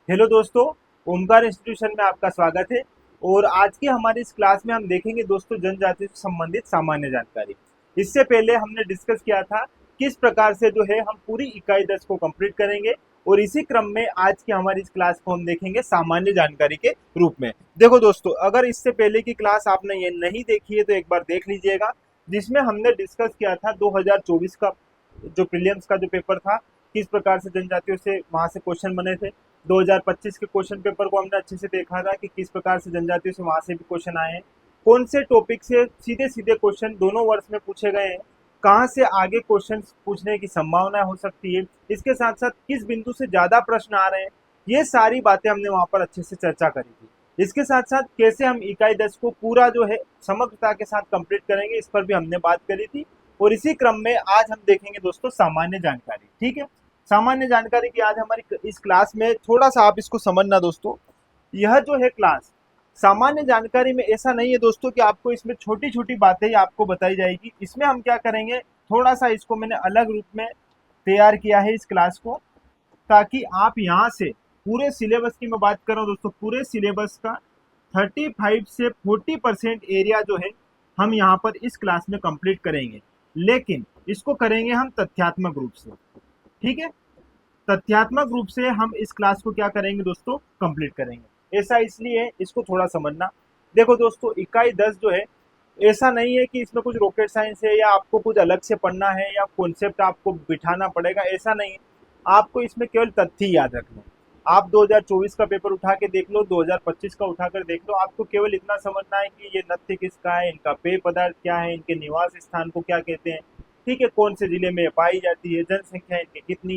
Hello दोस्तों, Omkar institution में आपका स्वागत है। और आज की हमारी इस क्लास में हम देखेंगे दोस्तों जनजाति से संबंधित सामान्य जानकारी। इससे पहले हमने डिस्कस किया था किस प्रकार से जो है हम पूरी इकाई 10 को कंप्लीट करेंगे, और इसी क्रम में आज की हमारी इस क्लास को हम देखेंगे सामान्य जानकारी के रूप में। देखो दोस्तों, अगर इससे पहले की क्लास आपने ये नहीं देखी है तो एक बार देख लीजिएगा, जिसमें हमने डिस्कस किया था 2024 का जो प्रीलिम्स का जो पेपर था, किस प्रकार से जनजातियों से वहां से क्वेश्चन बने थे। 2025 के क्वेश्चन पेपर को हमने अच्छे से देखा था कि किस प्रकार से जनजातियों से वहां से भी क्वेश्चन आए हैं, कौन से टॉपिक से सीधे सीधे क्वेश्चन दोनों वर्ष में पूछे गए हैं, कहाँ से आगे क्वेश्चन पूछने की संभावना हो सकती है, इसके साथ साथ किस बिंदु से ज्यादा प्रश्न आ रहे हैं। ये सारी बातें हमने वहां पर अच्छे से चर्चा करी थी। इसके साथ साथ कैसे हम इकाई 10 को पूरा जो है समग्रता के साथ कंप्लीट करेंगे, इस पर भी हमने बात करी थी। और इसी क्रम में आज हम देखेंगे दोस्तों सामान्य जानकारी। ठीक है, सामान्य जानकारी की आज हमारी इस क्लास में थोड़ा सा आप इसको समझना दोस्तों। यह जो है क्लास सामान्य जानकारी में ऐसा नहीं है दोस्तों कि आपको इसमें छोटी छोटी बातें ही आपको बताई जाएगी। इसमें हम क्या करेंगे, थोड़ा सा इसको मैंने अलग रूप में तैयार किया है इस क्लास को, ताकि आप यहाँ से पूरे सिलेबस की मैं बात कर रहा हूँ दोस्तों, पूरे सिलेबस का 35 से 40% एरिया जो है हम यहाँ पर इस क्लास में कंप्लीट करेंगे। लेकिन इसको करेंगे हम तथ्यात्मक रूप से। ठीक है, तथ्यात्मक रूप से हम इस क्लास को क्या करेंगे दोस्तों, कंप्लीट करेंगे। ऐसा इसलिए इसको थोड़ा समझना। देखो दोस्तों, इकाई 10 जो है, ऐसा नहीं है कि इसमें कुछ रॉकेट साइंस है या आपको कुछ अलग से पढ़ना है या कॉन्सेप्ट आपको बिठाना पड़ेगा, ऐसा नहीं है। आपको इसमें केवल तथ्य याद रखना है। आप 2024 का पेपर उठा के देख लो, 2025 का उठाकर देख लो, आपको केवल इतना समझना है कि ये नत्य किसका है, इनका पेय पदार्थ क्या है, इनके निवास स्थान को क्या कहते हैं, ठीक है, कौन से जिले में पाई जाती है, जनसंख्या इनकी कितनी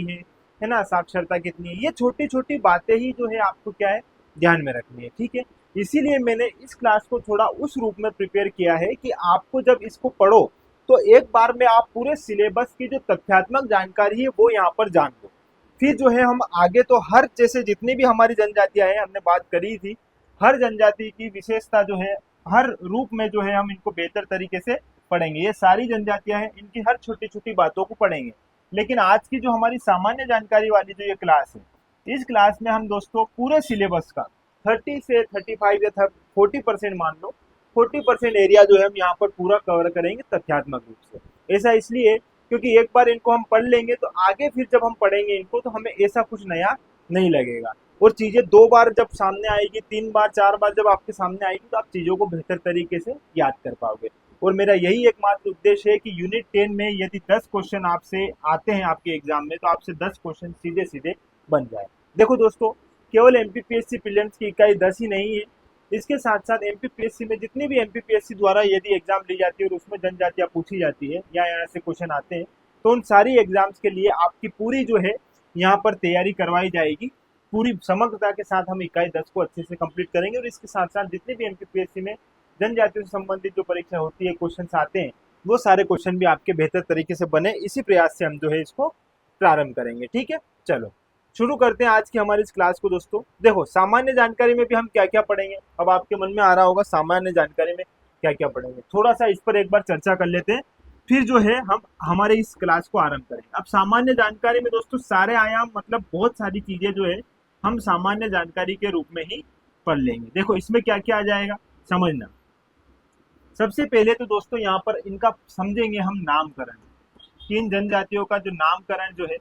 है ना, साक्षरता कितनी है। ये छोटी छोटी बातें ही जो है आपको क्या है, ध्यान में रखनी है। ठीक है, इसीलिए मैंने इस क्लास को थोड़ा उस रूप में प्रिपेयर किया है कि आपको जब इसको पढ़ो तो एक बार में आप पूरे सिलेबस की जो तथ्यात्मक जानकारी है वो यहाँ पर जान लो। फिर जो है हम आगे तो हर जैसे जितनी भी हमारी जनजातियां हैं, हमने बात करी थी, हर जनजाति की विशेषता जो है, हर रूप में जो है हम इनको बेहतर तरीके से पढ़ेंगे। ये सारी जनजातियां हैं, इनकी हर छोटी छोटी बातों को पढ़ेंगे। लेकिन आज की जो हमारी सामान्य जानकारी वाली जो ये क्लास है, इस क्लास में हम दोस्तों पूरे सिलेबस का 30 से 35 या 40% मान लो, 40% एरिया जो है हम यहाँ पर पूरा कवर करेंगे तथ्यात्मक रूप से। ऐसा इसलिए क्योंकि एक बार इनको हम पढ़ लेंगे तो आगे फिर जब हम पढ़ेंगे इनको तो हमें ऐसा कुछ नया नहीं लगेगा। और चीजें दो बार जब सामने आएगी, तीन बार चार बार जब आपके सामने आएगी, तो आप चीजों को बेहतर तरीके से याद कर पाओगे। और मेरा यही एकमात्र उद्देश्य है कि यूनिट 10 में यदि 10 क्वेश्चन आपसे आते हैं आपके एग्जाम में, तो आपसे 10 क्वेश्चन सीधे सीधे बन जाए। देखो दोस्तों, केवल एमपीपीएससी प्रीलिम्स की इकाई 10 ही नहीं है, इसके साथ साथ एमपीपीएससी में जितनी भी एमपीपीएससी द्वारा यदि एग्जाम ली जाती है और उसमें जनजातियां पूछी जाती है या यहाँ से क्वेश्चन आते हैं, तो उन सारी एग्जाम्स के लिए आपकी पूरी जो है यहाँ पर तैयारी करवाई जाएगी। पूरी समग्रता के साथ हम इकाई 10 को अच्छे से कंप्लीट करेंगे। और इसके साथ साथ जितने भी एमपीपीएससी में जनजातियों से संबंधित जो परीक्षा होती है, क्वेश्चन आते हैं, वो सारे क्वेश्चन भी आपके बेहतर तरीके से बने, इसी प्रयास से हम जो है इसको प्रारंभ करेंगे। ठीक है, चलो शुरू करते हैं आज की हमारी इस क्लास को दोस्तों। देखो, सामान्य जानकारी में भी हम क्या क्या पढ़ेंगे, अब आपके मन में आ रहा होगा सामान्य जानकारी में क्या क्या पढ़ेंगे। थोड़ा सा इस पर एक बार चर्चा कर लेते हैं, फिर जो है हम हमारे इस क्लास को आरंभ करेंगे। अब सामान्य जानकारी में दोस्तों सारे आयाम, मतलब बहुत सारी चीजें जो है हम सामान्य जानकारी के रूप में ही पढ़ लेंगे। देखो इसमें क्या क्या आ जाएगा समझना। सबसे पहले तो दोस्तों यहाँ पर इनका समझेंगे हम नामकरण। किन जनजातियों का जो नामकरण जो है,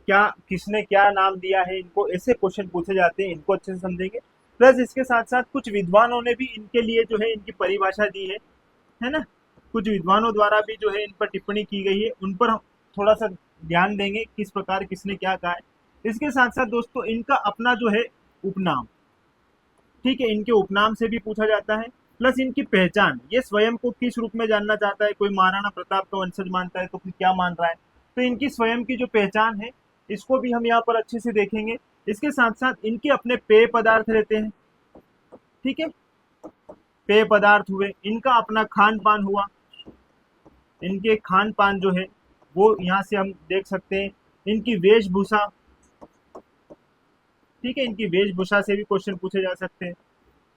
क्या किसने क्या नाम दिया है इनको, ऐसे क्वेश्चन पूछे जाते हैं, इनको अच्छे से समझेंगे। प्लस इसके साथ साथ कुछ विद्वानों ने भी इनके लिए जो है इनकी परिभाषा दी है ना, कुछ विद्वानों द्वारा भी जो है इन पर टिप्पणी की गई है, उन पर हम थोड़ा सा ध्यान देंगे किस प्रकार किसने क्या कहा है। इसके साथ साथ दोस्तों इनका अपना जो है उपनाम, ठीक है, इनके उपनाम से भी पूछा जाता है। प्लस इनकी पहचान, ये स्वयं को किस रूप में जानना चाहता है, कोई महाराणा प्रताप का वंशज मानता है तो फिर क्या मान रहा है, तो इनकी स्वयं की जो पहचान है इसको भी हम यहाँ पर अच्छे से देखेंगे। इसके साथ साथ इनके अपने पेय पदार्थ रहते हैं, ठीक है, पेय पदार्थ हुए, इनका अपना खान पान हुआ, इनके खान पान जो है वो यहाँ से हम देख सकते हैं। इनकी वेशभूषा, ठीक है, इनकी वेशभूषा से भी क्वेश्चन पूछे जा सकते हैं।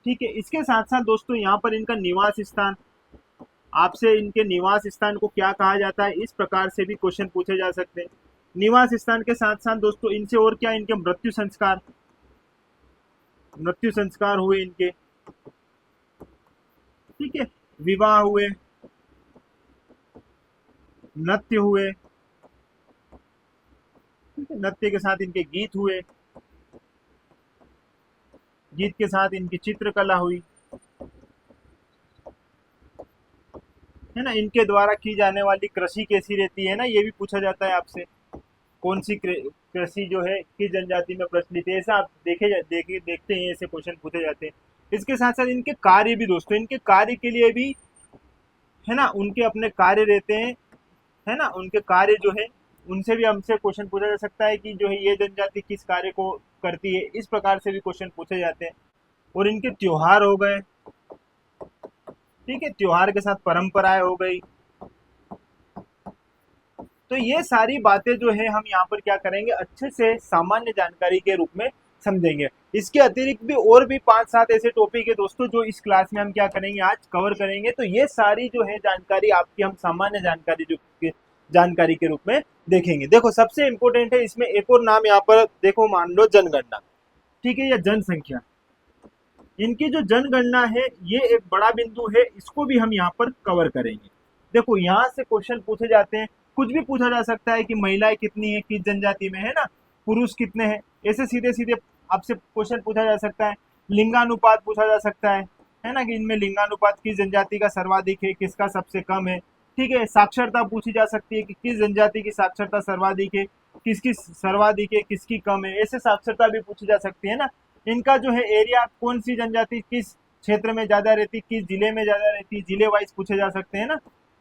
ठीक है, इसके साथ साथ दोस्तों यहाँ पर इनका निवास स्थान, आपसे इनके निवास स्थान को क्या कहा जाता है, इस प्रकार से भी क्वेश्चन पूछे जा सकते हैं। निवास स्थान के साथ साथ दोस्तों इनसे और क्या, इनके मृत्यु संस्कार हुए इनके, ठीक है, विवाह हुए, नृत्य हुए, ठीक है, नृत्य के साथ इनके गीत हुए, गीत के साथ इनकी चित्रकला हुई, है ना। इनके द्वारा की जाने वाली कृषि कैसी रहती है ना, ये भी पूछा जाता है आपसे, कौन सी कृषि जो है किस जनजाति में प्रचलित है, ऐसा आप देखते हैं, ऐसे क्वेश्चन पूछे जाते हैं। इसके साथ साथ इनके कार्य भी दोस्तों, इनके कार्य के लिए भी, है ना, उनके अपने कार्य रहते हैं, है ना, उनके कार्य जो है उनसे भी हमसे क्वेश्चन पूछा जा सकता है कि जो है ये जनजाति किस कार्य को करती है, इस प्रकार से भी क्वेश्चन पूछे जाते हैं। और इनके त्योहार हो गए, ठीक है, त्योहार के साथ परंपराएं हो गई। तो ये सारी बातें जो है हम यहाँ पर क्या करेंगे, अच्छे से सामान्य जानकारी के रूप में समझेंगे। इसके अतिरिक्त भी और भी 5-7 ऐसे टॉपिक है दोस्तों जो इस क्लास में हम क्या करेंगे, आज कवर करेंगे। तो ये सारी जो है जानकारी आपकी हम सामान्य जानकारी के रूप में देखेंगे। देखो सबसे इंपॉर्टेंट है इसमें एक और नाम यहाँ पर देखो, मान लो जनगणना, ठीक है, या जनसंख्या। इनकी जो जनगणना है ये एक बड़ा बिंदु है, इसको भी हम यहाँ पर कवर करेंगे। देखो यहाँ से क्वेश्चन पूछे जाते हैं, कुछ भी पूछा जा सकता है कि महिलाएं कितनी है किस जनजाति में, है ना, पुरुष कितने हैं, ऐसे सीधे सीधे आपसे क्वेश्चन पूछा जा सकता है। लिंगानुपात पूछा जा सकता है ना, कि इनमें लिंगानुपात किस जनजाति का सर्वाधिक है, किसका सबसे कम है, ठीक है। साक्षरता पूछी जा सकती है कि किस जनजाति की साक्षरता सर्वाधिक है, किसकी सर्वाधिक है, किसकी कम है, ऐसे साक्षरता भी पूछी जा सकती है ना। इनका जो है एरिया, कौन सी जनजाति किस क्षेत्र में ज्यादा रहती, किस जिले में ज्यादा रहती, जिले वाइज पूछे जा सकते हैं ना।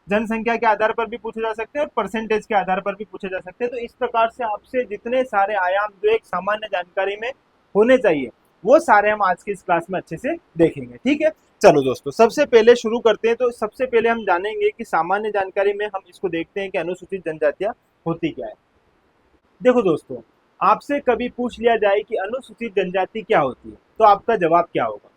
जनसंख्या के आधार पर भी पूछे जा सकते हैं और परसेंटेज के आधार पर भी पूछे जा सकते हैं। तो इस प्रकार से आपसे जितने सारे आयाम जो एक सामान्य जानकारी में होने चाहिए वो सारे हम आज की इस क्लास में अच्छे से देखेंगे, ठीक है। चलो दोस्तों सबसे पहले शुरू करते हैं। तो सबसे पहले हम जानेंगे कि सामान्य जानकारी में हम इसको देखते हैं कि अनुसूचित जनजातियां होती क्या है। देखो दोस्तों, आपसे कभी पूछ लिया जाए कि अनुसूचित जनजाति क्या होती है तो आपका जवाब क्या होगा।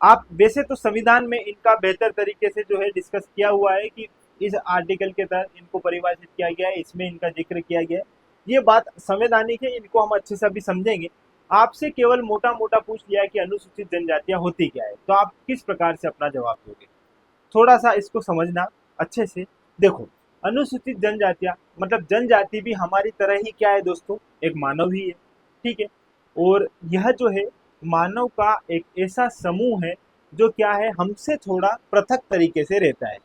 आप वैसे तो संविधान में इनका बेहतर तरीके से जो है डिस्कस किया हुआ है कि इस आर्टिकल के तहत इनको परिभाषित किया गया है, इसमें इनका जिक्र किया गया है, ये बात संवैधानिक है, इनको हम अच्छे से अभी समझेंगे। आपसे केवल मोटा मोटा पूछ लिया है कि अनुसूचित जनजातियां होती क्या है, तो आप किस प्रकार से अपना जवाब दोगे, थोड़ा सा इसको समझना अच्छे से। देखो अनुसूचित जनजातियां मतलब जनजाति भी हमारी तरह ही क्या है दोस्तों, एक मानव ही है, ठीक है। और यह जो है मानव का एक ऐसा समूह है जो क्या है, हमसे थोड़ा पृथक तरीके से रहता है।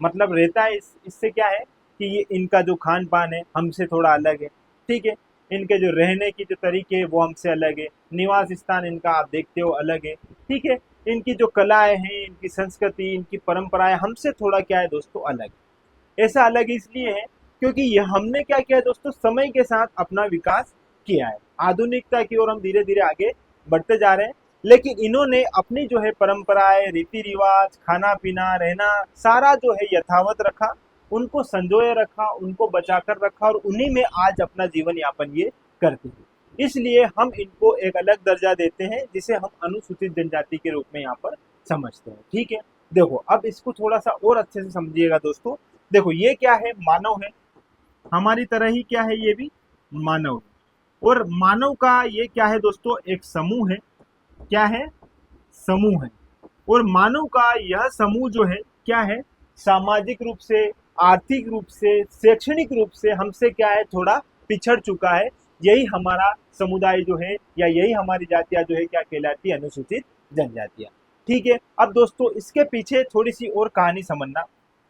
मतलब रहता है इससे क्या है कि ये इनका जो खान पान है हमसे थोड़ा अलग है, ठीक है। इनके जो रहने की जो तरीके है वो हमसे अलग है, निवास स्थान इनका आप देखते हो अलग है, ठीक है। इनकी जो कलाएं हैं, इनकी संस्कृति, इनकी परंपराएं हमसे थोड़ा क्या है दोस्तों अलग। ऐसा अलग इसलिए है क्योंकि ये हमने क्या किया है दोस्तों, समय के साथ अपना विकास किया है, आधुनिकता की ओर हम धीरे धीरे आगे बढ़ते जा रहे हैं। लेकिन इन्होंने अपनी जो है परंपराएं, रीति रिवाज, खाना पीना, रहना सारा जो है यथावत रखा, उनको संजोए रखा, उनको बचा कर रखा, और उन्हीं में आज अपना जीवन यापन ये करते हैं। इसलिए हम इनको एक अलग दर्जा देते हैं जिसे हम अनुसूचित जनजाति के रूप में यहाँ पर समझते हैं, ठीक है। देखो अब इसको थोड़ा सा और अच्छे से समझिएगा दोस्तों। देखो ये क्या है, मानव है, हमारी तरह ही क्या है, ये भी मानव है। और मानव का ये क्या है दोस्तों, एक समूह है, क्या है, समूह है। और मानव का यह समूह जो है क्या है, सामाजिक रूप से, आर्थिक रूप से, शैक्षणिक रूप से हमसे क्या है, थोड़ा पिछड़ चुका है। यही हमारा समुदाय जो है या यही हमारी जातियां जो है क्या कहलाती है, अनुसूचित जनजातियां, ठीक है। अब दोस्तों इसके पीछे थोड़ी सी और कहानी समझना।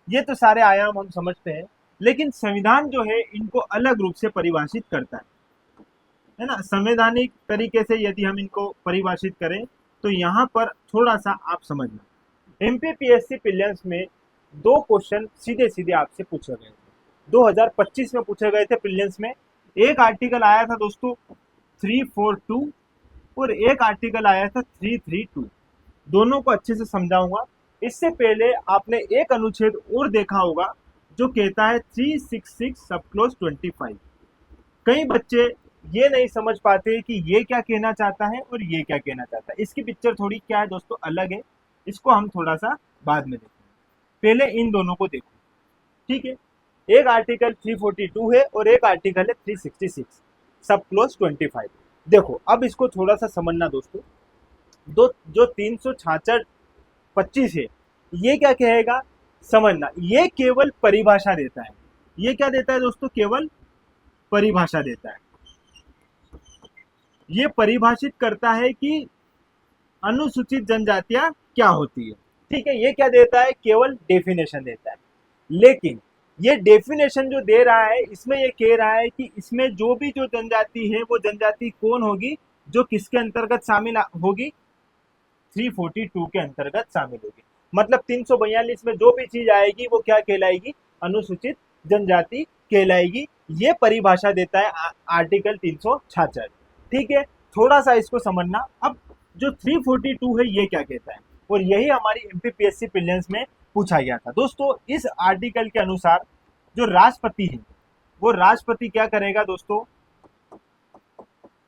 ये तो सारे आयाम हम समझते हैं, लेकिन संविधान जो है इनको अलग रूप से परिभाषित करता है ना। संवैधानिक तरीके से यदि हम इनको परिभाषित करें तो यहाँ पर थोड़ा सा आप समझना। एमपीपीएससी प्रीलिम्स में 2 क्वेश्चन सीधे सीधे आपसे पूछे गए थे, 2025 में पूछे गए थे प्रीलिम्स में। एक आर्टिकल आया था दोस्तों 342 और एक आर्टिकल आया था 332। दोनों को अच्छे से समझाऊंगा। इससे पहले आपने एक अनुच्छेद और देखा होगा जो कहता है 366 सब क्लोज 25। कई बच्चे ये नहीं समझ पाते कि ये क्या कहना चाहता है और ये क्या कहना चाहता है। इसकी पिक्चर थोड़ी क्या है दोस्तों, अलग है, इसको हम थोड़ा सा बाद में देखेंगे। पहले इन दोनों को देखो, ठीक है। एक आर्टिकल 342 है और एक आर्टिकल है 366, सब क्लोज 25। देखो अब इसको थोड़ा सा समझना दोस्तों, दो जो 366 है ये क्या कहेगा समझना, ये केवल परिभाषा देता है। ये क्या देता है दोस्तों, केवल परिभाषा देता है। ये परिभाषित करता है कि अनुसूचित जनजातियां क्या होती है। ठीक है, ये क्या देता है, केवल डेफिनेशन देता है। लेकिन ये डेफिनेशन जो दे रहा है इसमें ये कह रहा है कि इसमें जो भी जो जनजाति है वो जनजाति कौन होगी, जो किसके अंतर्गत शामिल होगी, 342 के अंतर्गत शामिल होगी। मतलब 342 में जो भी चीज आएगी वो क्या कहलाएगी, अनुसूचित जनजाति कहलाएगी। ये परिभाषा देता है आर्टिकल 366। ठीक है, थोड़ा सा इसको समझना। अब जो 342 है ये क्या कहता है, और यही हमारी एमपीपीएससी प्रीलिम्स में पूछा गया था दोस्तों। इस आर्टिकल के अनुसार जो राष्ट्रपति है वो राष्ट्रपति क्या करेगा दोस्तों,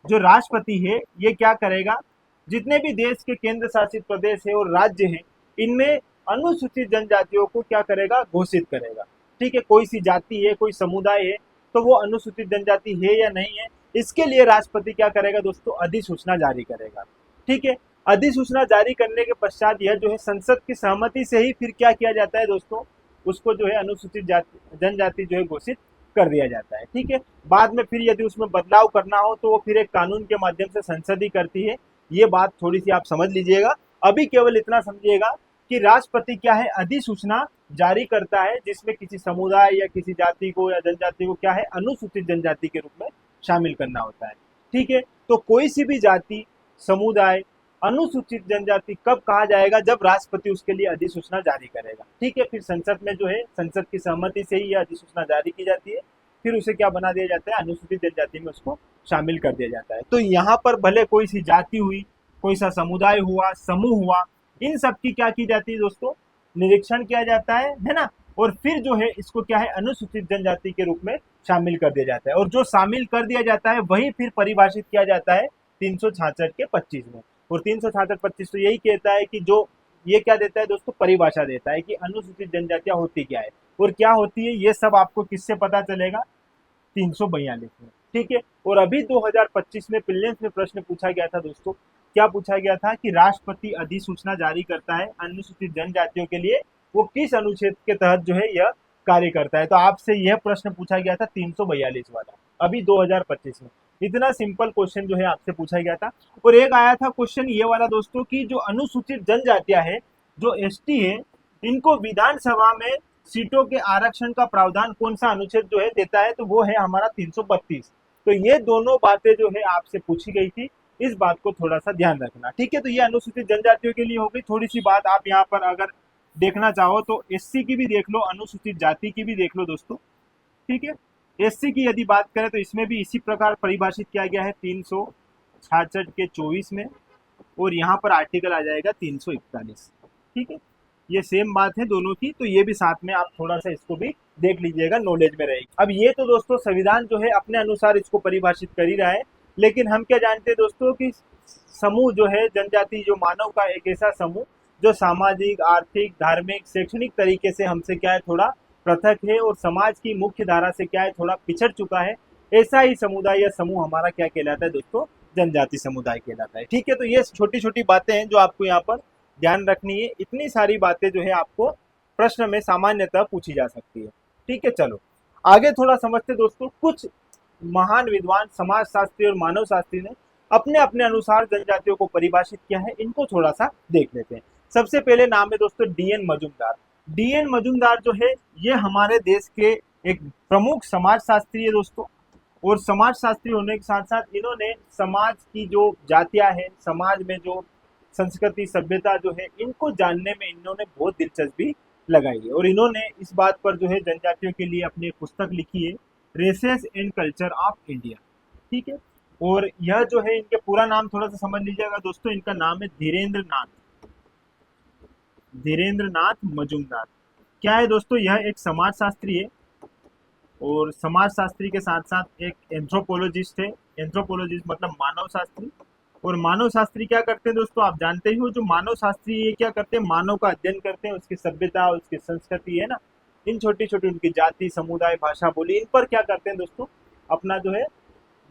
जो राष्ट्रपति है ये क्या करेगा, जितने भी देश के केंद्र शासित प्रदेश है और राज्य है इनमें अनुसूचित जनजातियों को क्या करेगा, घोषित करेगा। ठीक है, कोई सी जाति है, कोई समुदाय है तो वो अनुसूचित जनजाति है या नहीं है, इसके लिए राष्ट्रपति क्या करेगा दोस्तों, अधिसूचना जारी करेगा। ठीक है, अधिसूचना जारी करने के पश्चात यह जो है संसद की सहमति से ही फिर क्या किया जाता है दोस्तों, उसको जो है अनुसूचित जनजाति जो है घोषित कर दिया जाता है। ठीक है, बाद में फिर यदि उसमें बदलाव करना हो तो वो फिर एक कानून के माध्यम से संसद ही करती है। ये बात थोड़ी सी आप समझ लीजिएगा। अभी केवल इतना समझिएगा कि राष्ट्रपति क्या है, अधिसूचना जारी करता है जिसमें किसी समुदाय या किसी जाति को या जनजाति को क्या है, अनुसूचित जनजाति के रूप में शामिल करना होता है। ठीक है, तो कोई सी भी जाति समुदाय अनुसूचित जनजाति कब कहा जाएगा, जब राष्ट्रपति उसके लिए अधिसूचना जारी करेगा। ठीक है, फिर संसद में जो है संसद की सहमति से ही यह अधिसूचना जारी की जाती है, फिर उसे क्या बना दिया जाता है, अनुसूचित जनजाति में उसको शामिल कर दिया जाता है। तो यहाँ पर भले कोई सी जाति हुई, कोई सा समुदाय हुआ, समूह हुआ, इन सब की क्या की जाती है दोस्तों, निरीक्षण किया जाता है ना, और फिर जो है इसको क्या है, अनुसूचित जनजाति के रूप में शामिल कर दिया जाता है। और जो शामिल कर दिया जाता है वही फिर परिभाषित किया जाता है 366 के 25 में। और 366-25 तो यही कहता है कि जो ये क्या देता है दोस्तों, परिभाषा देता है कि अनुसूचित जनजातियां होती क्या है और क्या होती है। ये सब आपको किससे पता चलेगा, 342 में। ठीक है, और अभी 2025 में प्रीलिम्स में प्रश्न पूछा गया था दोस्तों, क्या पूछा गया था कि राष्ट्रपति अधिसूचना जारी करता है अनुसूचित जनजातियों के लिए, वो किस अनुच्छेद के तहत जो है यह कार्य करता है। तो आपसे यह प्रश्न पूछा गया था 342 वाला, अभी 2025 में। इतना सिंपल क्वेश्चन जो है आपसे पूछा गया था। और एक आया था क्वेश्चन ये वाला दोस्तों कि जो अनुसूचित जनजातियां है, जो एसटी है, इनको विधानसभा में सीटों के आरक्षण का प्रावधान कौन सा अनुच्छेद जो है देता है, तो वो है हमारा 332। तो ये दोनों बातें जो है आपसे पूछी गई थी, इस बात को थोड़ा सा ध्यान रखना। ठीक है, तो ये अनुसूचित जनजातियों के लिए हो गई। थोड़ी सी बात आप यहाँ पर अगर देखना चाहो तो एससी की भी देख लो, अनुसूचित जाति की भी देख लो दोस्तों। ठीक है, एससी की यदि बात करें तो इसमें भी इसी प्रकार परिभाषित किया गया है 366 के 24 में, और यहाँ पर आर्टिकल आ जाएगा 341। ठीक है, ये सेम बात है दोनों की, तो ये भी साथ में आप थोड़ा सा इसको भी देख लीजिएगा, नॉलेज में रहेगी। अब ये तो दोस्तों संविधान जो है अपने अनुसार इसको परिभाषित कर ही रहा है, लेकिन हम क्या जानते हैं दोस्तों कि समूह जो है जनजाति, जो मानव का एक ऐसा समूह जो सामाजिक, आर्थिक, धार्मिक, शैक्षणिक तरीके से हमसे क्या है, थोड़ा पृथक है और समाज की मुख्य धारा से क्या है, थोड़ा पिछड़ चुका है। ऐसा ही समुदाय या समूह हमारा क्या कहलाता है दोस्तों, जनजाति समुदाय कहलाता है। ठीक है, तो ये छोटी छोटी बातें हैं जो आपको यहाँ पर ध्यान रखनी है। इतनी सारी बातें जो है आपको प्रश्न में सामान्यतः पूछी जा सकती है। ठीक है, चलो आगे थोड़ा समझते दोस्तों। कुछ महान विद्वान, समाजशास्त्री और मानव शास्त्री ने अपने अपने अनुसार जनजातियों को परिभाषित किया है, इनको थोड़ा सा देख लेते हैं। सबसे पहले नाम है दोस्तों डीएन मजुमदार। डीएन मजुमदार जो है ये हमारे देश के एक प्रमुख समाजशास्त्री है दोस्तों, और समाजशास्त्री होने के साथ साथ इन्होंने समाज की जो जातियां हैं, समाज में जो संस्कृति सभ्यता जो है, इनको जानने में इन्होंने बहुत दिलचस्पी लगाई है। और इन्होंने इस बात पर जो है जनजातियों के लिए अपनी एक पुस्तक लिखी है, races and culture of India. ठीक है, और यह जो है इनके पूरा नाम थोड़ा सा समझ लीजिएगा दोस्तों। इनका नाम है धीरेन्द्र नाथ मजुमदार। क्या है दोस्तों, यह एक समाजशास्त्री है, और समाजशास्त्री के साथ साथ एक एंथ्रोपोलॉजिस्ट है। एंथ्रोपोलॉजिस्ट मतलब मानव शास्त्री। और मानव शास्त्री क्या करते हैं दोस्तों, आप जानते ही हो, जो मानव शास्त्री ये क्या करते हैं, मानव का अध्ययन करते हैं, उसकी सभ्यता, उसकी संस्कृति है ना, इन छोटी छोटी उनकी जाति, समुदाय, भाषा, बोली, इन पर क्या करते हैं दोस्तों, अपना जो है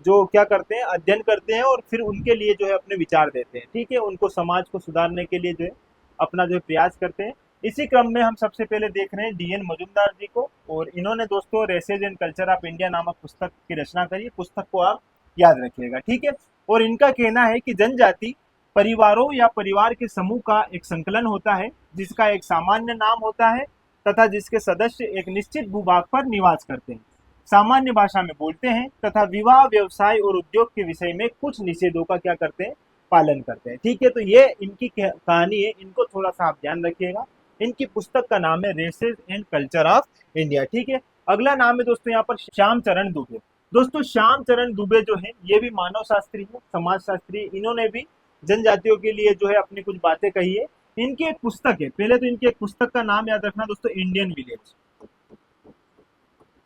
जो क्या करते हैं, अध्ययन करते हैं और फिर उनके लिए जो है अपने विचार देते हैं। ठीक है, उनको समाज को सुधारने के लिए जो है अपना जो है प्रयास करते हैं। इसी क्रम में हम सबसे पहले देख रहे हैं डीएन मजुमदार जी को, और इन्होंने दोस्तों races and culture of India नामक पुस्तक की रचना करी। पुस्तक को आप याद रखिएगा। ठीक है, और इनका कहना है कि जनजाति परिवारों या परिवार के समूह का एक संकलन होता है जिसका एक सामान्य नाम होता है तथा जिसके सदस्य एक निश्चित भूभाग पर निवास करते हैं, सामान्य भाषा में बोलते हैं तथा विवाह, व्यवसाय और उद्योग के विषय में कुछ निषेधों का क्या करते हैं, पालन करते हैं। ठीक है, तो ये इनकी कहानी है, इनको थोड़ा सा आप ध्यान रखिएगा। इनकी पुस्तक का नाम है races and culture of India. ठीक है, अगला नाम है दोस्तों यहाँ पर श्याम चरण दुबे। दोस्तों श्याम चरण दुबे जो है ये भी मानव शास्त्री है, समाज शास्त्री। इन्होंने भी जनजातियों के लिए जो है अपनी कुछ बातें कही है। इनकी एक पुस्तक है, पहले तो इनकी एक पुस्तक का नाम याद रखना दोस्तों, इंडियन विलेज।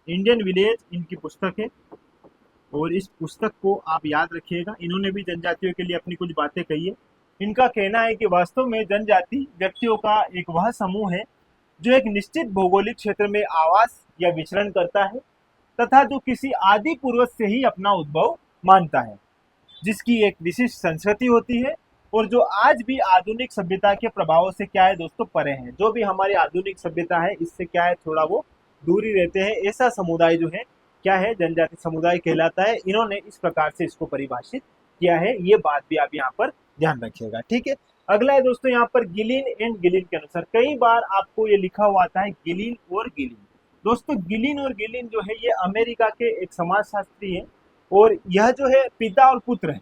इंडियन विलेज इनकी पुस्तक है, और इस पुस्तक को आप याद रखिएगा। इन्होंने भी जनजातियों के लिए अपनी कुछ बातें कही है। इनका कहना है कि वास्तव में जनजाति व्यक्तियों का एक वह समूह है जो एक निश्चित भौगोलिक क्षेत्र में आवास या विचरण करता है तथा जो किसी आदि पूर्वज से ही अपना उद्भव मानता है, जिसकी एक विशिष्ट संस्कृति होती है और जो आज भी आधुनिक सभ्यता के प्रभावों से क्या है दोस्तों, परे हैं। जो भी हमारी आधुनिक सभ्यता है इससे क्या है, थोड़ा वो दूरी रहते हैं। ऐसा समुदाय जो है क्या है, जनजाति समुदाय कहलाता है। इन्होंने इस प्रकार से इसको परिभाषित किया है, ये बात भी आप यहाँ पर ध्यान रखिएगा। ठीक है, अगला है दोस्तों यहाँ पर गिलिन एंड गिलिन के अनुसार। कई बार आपको ये लिखा हुआ आता है गिलिन और गिलिन। दोस्तों गिलिन और गिलिन जो है ये अमेरिका के एक समाजशास्त्री है, और यह जो है पिता और पुत्र है।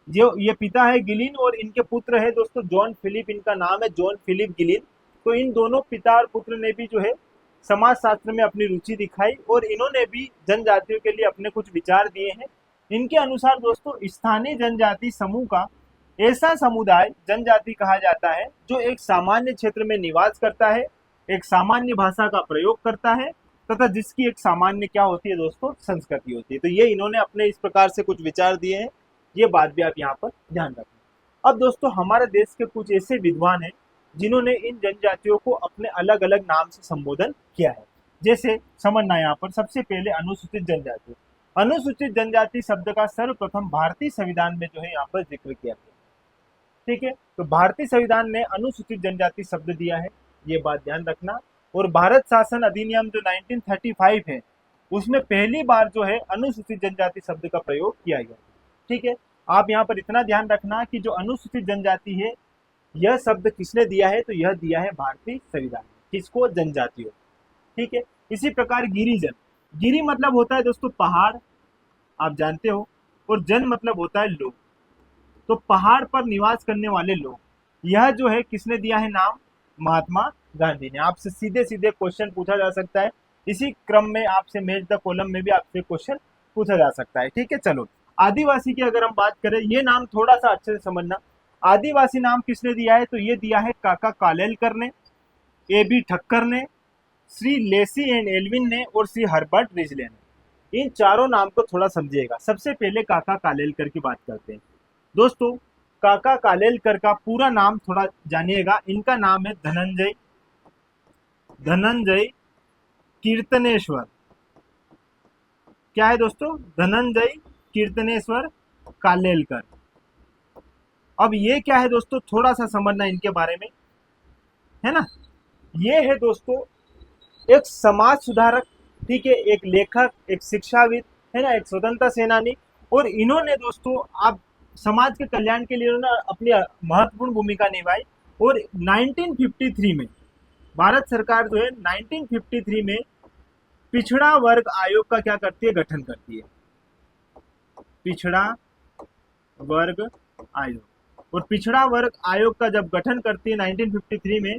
जो ये पिता है गिलिन और इनके पुत्र है दोस्तों जॉन फिलिप, इनका नाम है जॉन फिलिप गिलिन। तो इन दोनों पिता और पुत्र ने भी जो है समाज शास्त्र में अपनी रुचि दिखाई और इन्होंने भी जनजातियों के लिए अपने कुछ विचार दिए हैं। इनके अनुसार दोस्तों स्थानीय जनजाति समूह का ऐसा समुदाय जनजाति कहा जाता है जो एक सामान्य क्षेत्र में निवास करता है, एक सामान्य भाषा का प्रयोग करता है तथा जिसकी एक सामान्य क्या होती है दोस्तों, संस्कृति होती है। तो ये इन्होंने अपने इस प्रकार से कुछ विचार दिए हैं, ये बात भी आप यहाँ पर ध्यान रखें। अब दोस्तों हमारे देश के कुछ ऐसे विद्वान हैं जिन्होंने इन जनजातियों को अपने अलग अलग नाम से संबोधन किया है। जैसे समझना यहाँ पर सबसे पहले अनुसूचित जनजाति। अनुसूचित जनजाति शब्द का सर्वप्रथम भारतीय संविधान में जो है यहाँ पर जिक्र किया गया। ठीक है, तो भारतीय संविधान ने अनुसूचित जनजाति शब्द दिया है, ये बात ध्यान रखना। और भारत शासन अधिनियम जो 1935 है उसमें पहली बार जो है अनुसूचित जनजाति शब्द का प्रयोग किया गया। ठीक है, आप यहाँ पर इतना ध्यान रखना कि जो अनुसूचित जनजाति है यह शब्द किसने दिया है, तो यह दिया है भारतीय संविधान। किसको, जनजातियों। ठीक है, इसी प्रकार गिरिजन। गिरी मतलब होता है दोस्तों पहाड़, आप जानते हो, और जन मतलब होता है लोग। तो पहाड़ पर निवास करने वाले लोग, यह जो है किसने दिया है नाम, महात्मा गांधी ने। आपसे सीधे सीधे क्वेश्चन पूछा जा सकता है, इसी क्रम में आपसे मैच द कॉलम में भी आपसे क्वेश्चन पूछा जा सकता है। ठीक है, चलो आदिवासी की अगर हम बात करें, ये नाम थोड़ा सा अच्छे से समझना। आदिवासी नाम किसने दिया है, तो ये दिया है काका कालेलकर ने, ए.बी. ठक्कर ने, श्री लेसी एंड एल्विन ने और श्री हर्बर्ट रिजले ने। इन चारों नाम को थोड़ा समझिएगा। सबसे पहले काका कालेलकर की बात करते हैं। दोस्तों काका कालेलकर का पूरा नाम थोड़ा जानिएगा। इनका नाम है धनंजय कीर्तनेश्वर। क्या है दोस्तों, धनंजय कीर्तनेश्वर कालेलकर। अब ये क्या है दोस्तों, थोड़ा सा समझना इनके बारे में, है ना। ये है दोस्तों एक समाज सुधारक, ठीक है, एक लेखक, एक शिक्षाविद, है ना, एक स्वतंत्रता सेनानी। और इन्होंने दोस्तों आप समाज के कल्याण के लिए उन्होंने अपनी महत्वपूर्ण भूमिका निभाई। और 1953 में भारत सरकार जो है 1953 में पिछड़ा वर्ग आयोग का क्या करती है, गठन करती है, पिछड़ा वर्ग आयोग। और पिछड़ा वर्ग आयोग का जब गठन करती है 1953 में,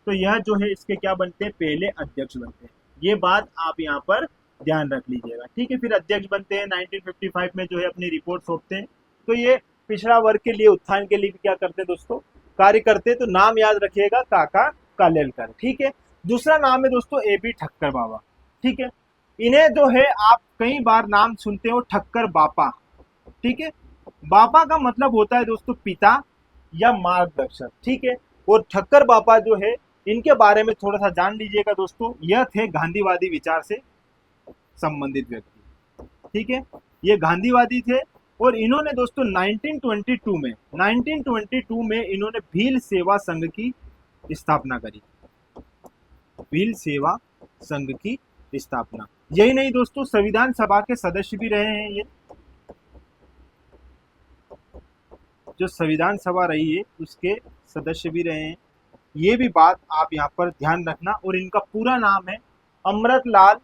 तो यह जो है इसके क्या बनते हैं, पहले अध्यक्ष बनते हैं। ये बात आप यहाँ पर ध्यान रख लीजिएगा। ठीक है, फिर अध्यक्ष बनते हैं 1955 में जो है अपनी रिपोर्ट सौंपते हैं। तो ये पिछड़ा वर्ग के लिए, उत्थान के लिए भी क्या करते हैं दोस्तों, कार्य करते हैं। तो नाम याद रखिएगा, काका कालेलकर। ठीक है, दूसरा नाम है दोस्तों ए.बी. ठक्कर बाबा। ठीक है, इन्हें जो है आप कई बार नाम सुनते हो ठक्कर बापा। ठीक है, बापा का मतलब होता है दोस्तों पिता या मार्गदर्शक। ठीक है, और ठक्कर बापा जो है इनके बारे में थोड़ा सा जान लीजिएगा दोस्तों। यह थे गांधीवादी विचार से संबंधित व्यक्ति, ठीक है, ये गांधीवादी थे। और इन्होंने दोस्तों 1922 में इन्होंने भील सेवा संघ की स्थापना करी। भील सेवा संघ की स्थापना। यही नहीं दोस्तों, संविधान सभा के सदस्य भी रहे हैं ये। जो संविधान सभा रही है उसके सदस्य भी रहे हैं, ये भी बात आप यहाँ पर ध्यान रखना। और इनका पूरा नाम है अमृतलाल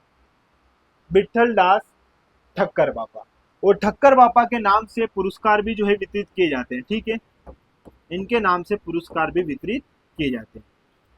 विठल दास ठक्कर बापा। और ठक्कर बापा के नाम से पुरस्कार भी जो है वितरित किए जाते हैं, ठीक है, इनके नाम से पुरस्कार भी वितरित किए जाते हैं।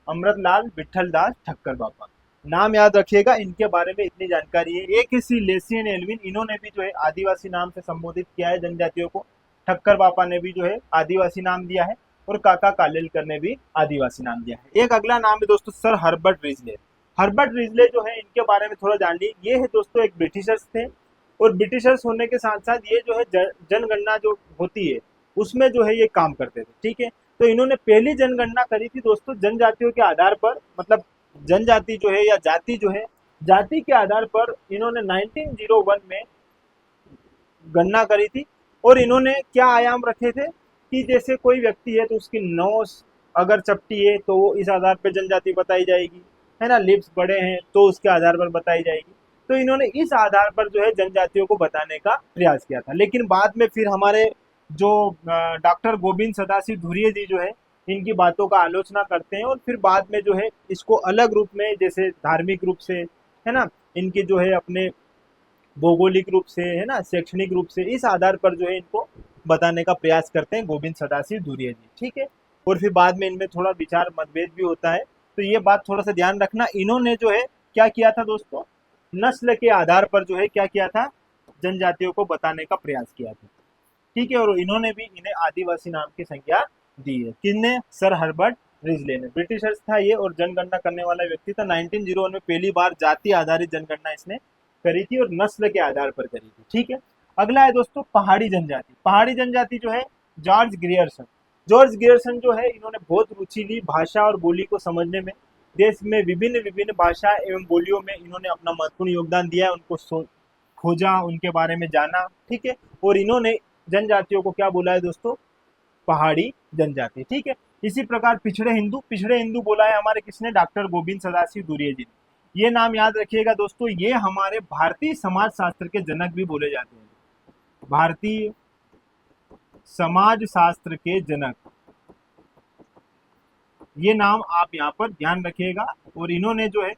अमृतलाल विठल दास ठक्कर बापा, नाम याद रखिएगा, इनके बारे में इतनी जानकारी है। एक है श्री लेसियन एल्विन, इन्होंने भी जो है आदिवासी नाम से संबोधित किया है जनजातियों को। ठक्कर बापा ने भी जो है आदिवासी नाम दिया है। और काका कालेलकर ने भी आदिवासी नाम दिया है। एक अगला नाम है दोस्तों sir Herbert Risley. Herbert Risley जो है, इनके बारे में थोड़ा जान ली। ये है दोस्तों एक ब्रिटिशर्स थे, और ब्रिटिशर्स होने के साथ साथ ये जो है जनगणना जो होती है उसमें जो है ये काम करते थे, ठीक है। तो इन्होंने पहली जनगणना करी थी दोस्तों जनजातियों के आधार पर, मतलब जनजाति जो है या जाति जो है, जाति के आधार पर इन्होंने 1901 में गणना करी थी। और इन्होंने क्या आयाम रखे थे कि जैसे कोई व्यक्ति है तो उसकी नोज अगर चपटी है तो वो इस आधार पर जनजाति बताई जाएगी, है ना, लिप्स बड़े हैं तो उसके आधार पर बताई जाएगी। तो इन्होंने इस आधार पर जो है जनजातियों को बताने का प्रयास किया था। लेकिन बाद में फिर हमारे जो डॉक्टर गोविंद सदाशिव धुरिये जी जो है, इनकी बातों का आलोचना करते हैं। और फिर बाद में जो है इसको अलग रूप में, जैसे धार्मिक रूप से, है ना, इनके जो है अपने भौगोलिक रूप से, है ना, शैक्षणिक रूप से, इस आधार पर जो है इनको बताने का प्रयास करते हैं गोविंद सदाशिव धुरिये जी, ठीक है। और फिर बाद में इनमें थोड़ा विचार मतभेद भी होता है, तो ये बात थोड़ा सा ध्यान रखना। इन्होंने जो है क्या किया था दोस्तों, नस्ल के आधार पर जो है क्या किया था, जनजातियों को बताने का प्रयास किया था, ठीक है। और इन्होंने भी इन्हें आदिवासी नाम की संज्ञा दी है। किसने? सर हर्बर्ट रिजले ने। ब्रिटिशर्स था ये और जनगणना करने वाला व्यक्ति था। 1901 में पहली बार जाति आधारित जनगणना इसने करी थी और नस्ल के आधार पर करी थी, ठीक है। अगला है दोस्तों पहाड़ी जनजाति। पहाड़ी जनजाति जो है जॉर्ज ग्रियर्सन। जॉर्ज ग्रियर्सन जो है, इन्होंने बहुत रुचि ली भाषा और बोली को समझने में। देश में विभिन्न विभिन्न भाषा एवं बोलियों में इन्होंने अपना महत्वपूर्ण योगदान दिया है, उनको खोजा, उनके बारे में जाना, ठीक है। और इन्होंने जनजातियों को क्या बोला है दोस्तों, पहाड़ी जनजाति, ठीक है। इसी प्रकार पिछड़े हिंदू बोला है हमारे किसने, डॉक्टर गोविंद सदाशिव धुरिये जी ने। ये नाम याद रखिएगा दोस्तों, ये हमारे भारतीय समाज शास्त्र के जनक भी बोले जाते हैं। भारतीय समाज शास्त्र के जनक, ये नाम आप यहाँ पर ध्यान रखिएगा। और इन्होंने जो है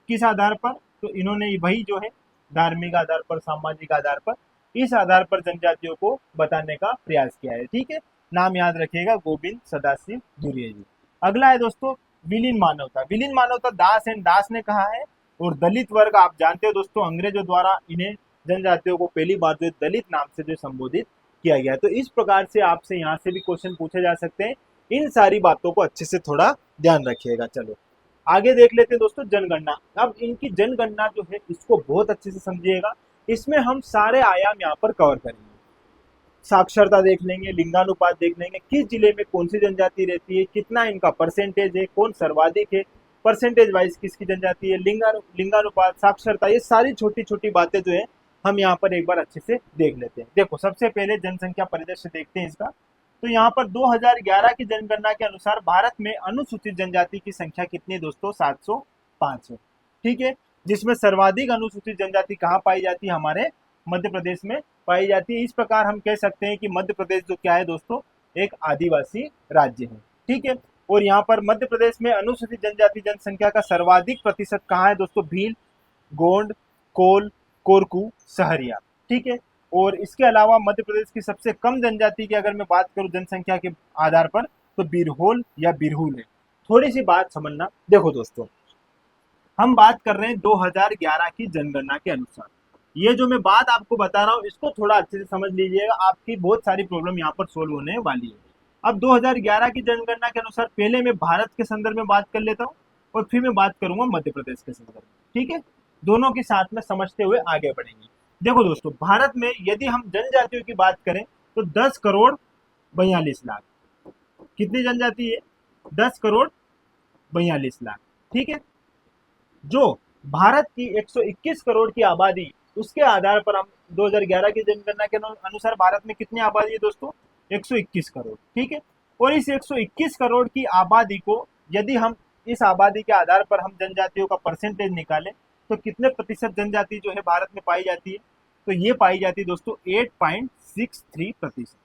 किस आधार पर, तो इन्होंने वही जो है धार्मिक आधार पर, सामाजिक आधार पर, इस आधार पर जनजातियों को बताने का प्रयास किया है, ठीक है। नाम याद रखिएगा गोविंद सदाशिव धुरिये जी। अगला है दोस्तों विलीन मानवता। विलीन मानवता दास एंड दास ने कहा है। और दलित वर्ग आप जानते हो दोस्तों, अंग्रेजों द्वारा इन्हें जनजातियों को पहली बार जो दलित नाम से जो संबोधित किया गया। तो इस प्रकार से आपसे यहाँ से भी क्वेश्चन पूछे जा सकते हैं। इन सारी बातों को अच्छे से थोड़ा ध्यान रखिएगा। चलो आगे देख लेते हैं दोस्तों जनगणना। अब इनकी जनगणना जो है इसको बहुत अच्छे से समझिएगा। इसमें हम सारे आयाम यहाँ पर कवर करेंगे। साक्षरता देख लेंगे, लिंगानुपात देख लेंगे, किस जिले में कौन सी जनजाति रहती है, कितना इनका परसेंटेज है, कौन सर्वाधिक है, परसेंटेज वाइज किसकी जनजाति है, लिंगानुपात, साक्षरता, ये सारी छोटी छोटी बातें जो है हम यहाँ पर एक बार अच्छे से देख लेते हैं। देखो सबसे पहले जनसंख्या परिदृश्य देखते हैं इसका। तो यहाँ पर 2011 की जनगणना के अनुसार भारत में अनुसूचित जनजाति की संख्या कितनी है दोस्तों, 705 है, ठीक है। जिसमें सर्वाधिक अनुसूचित जनजाति कहाँ पाई जाती है, हमारे मध्य प्रदेश में पाई जाती है। इस प्रकार हम कह सकते हैं कि मध्य प्रदेश जो क्या है दोस्तों, एक आदिवासी राज्य है, ठीक है। और यहाँ पर मध्य प्रदेश में अनुसूचित जनजाति जनसंख्या का सर्वाधिक प्रतिशत कहाँ है दोस्तों, भील, गोंड, कोल, कोरकू, सहरिया, ठीक है। और इसके अलावा मध्य प्रदेश की सबसे कम जनजाति की अगर मैं बात करूं जनसंख्या के आधार पर, तो बिरहोल या बिरहुल है। थोड़ी सी बात समझना। देखो दोस्तों, हम बात कर रहे हैं 2011 की जनगणना के अनुसार। ये जो मैं बात आपको बता रहा हूँ इसको थोड़ा अच्छे से समझ लीजिएगा, आपकी बहुत सारी प्रॉब्लम यहाँ पर सोल्व होने वाली है। अब 2011 की जनगणना के अनुसार पहले मैं भारत के संदर्भ में बात कर लेता हूँ और फिर मैं बात करूंगा मध्य प्रदेश के संदर्भ में, ठीक है। दोनों के साथ में समझते हुए आगे बढ़ेंगे। देखो दोस्तों, भारत में यदि हम जनजातियों की बात करें तो 10 करोड़ 42 लाख, कितनी जनजाति है, 10 करोड़ 42 लाख। ठीक है, जो भारत की 121 करोड़ की आबादी, उसके आधार पर हम 2011 की जनगणना के अनुसार भारत में कितनी आबादी है दोस्तों? 121 करोड़। ठीक है, और इस 121 करोड़ की आबादी को यदि हम इस आबादी के आधार पर हम जनजातियों का परसेंटेज निकालें तो कितने प्रतिशत जनजाति जो है भारत में पाई जाती है? तो ये पाई जाती है दोस्तों 8.63%।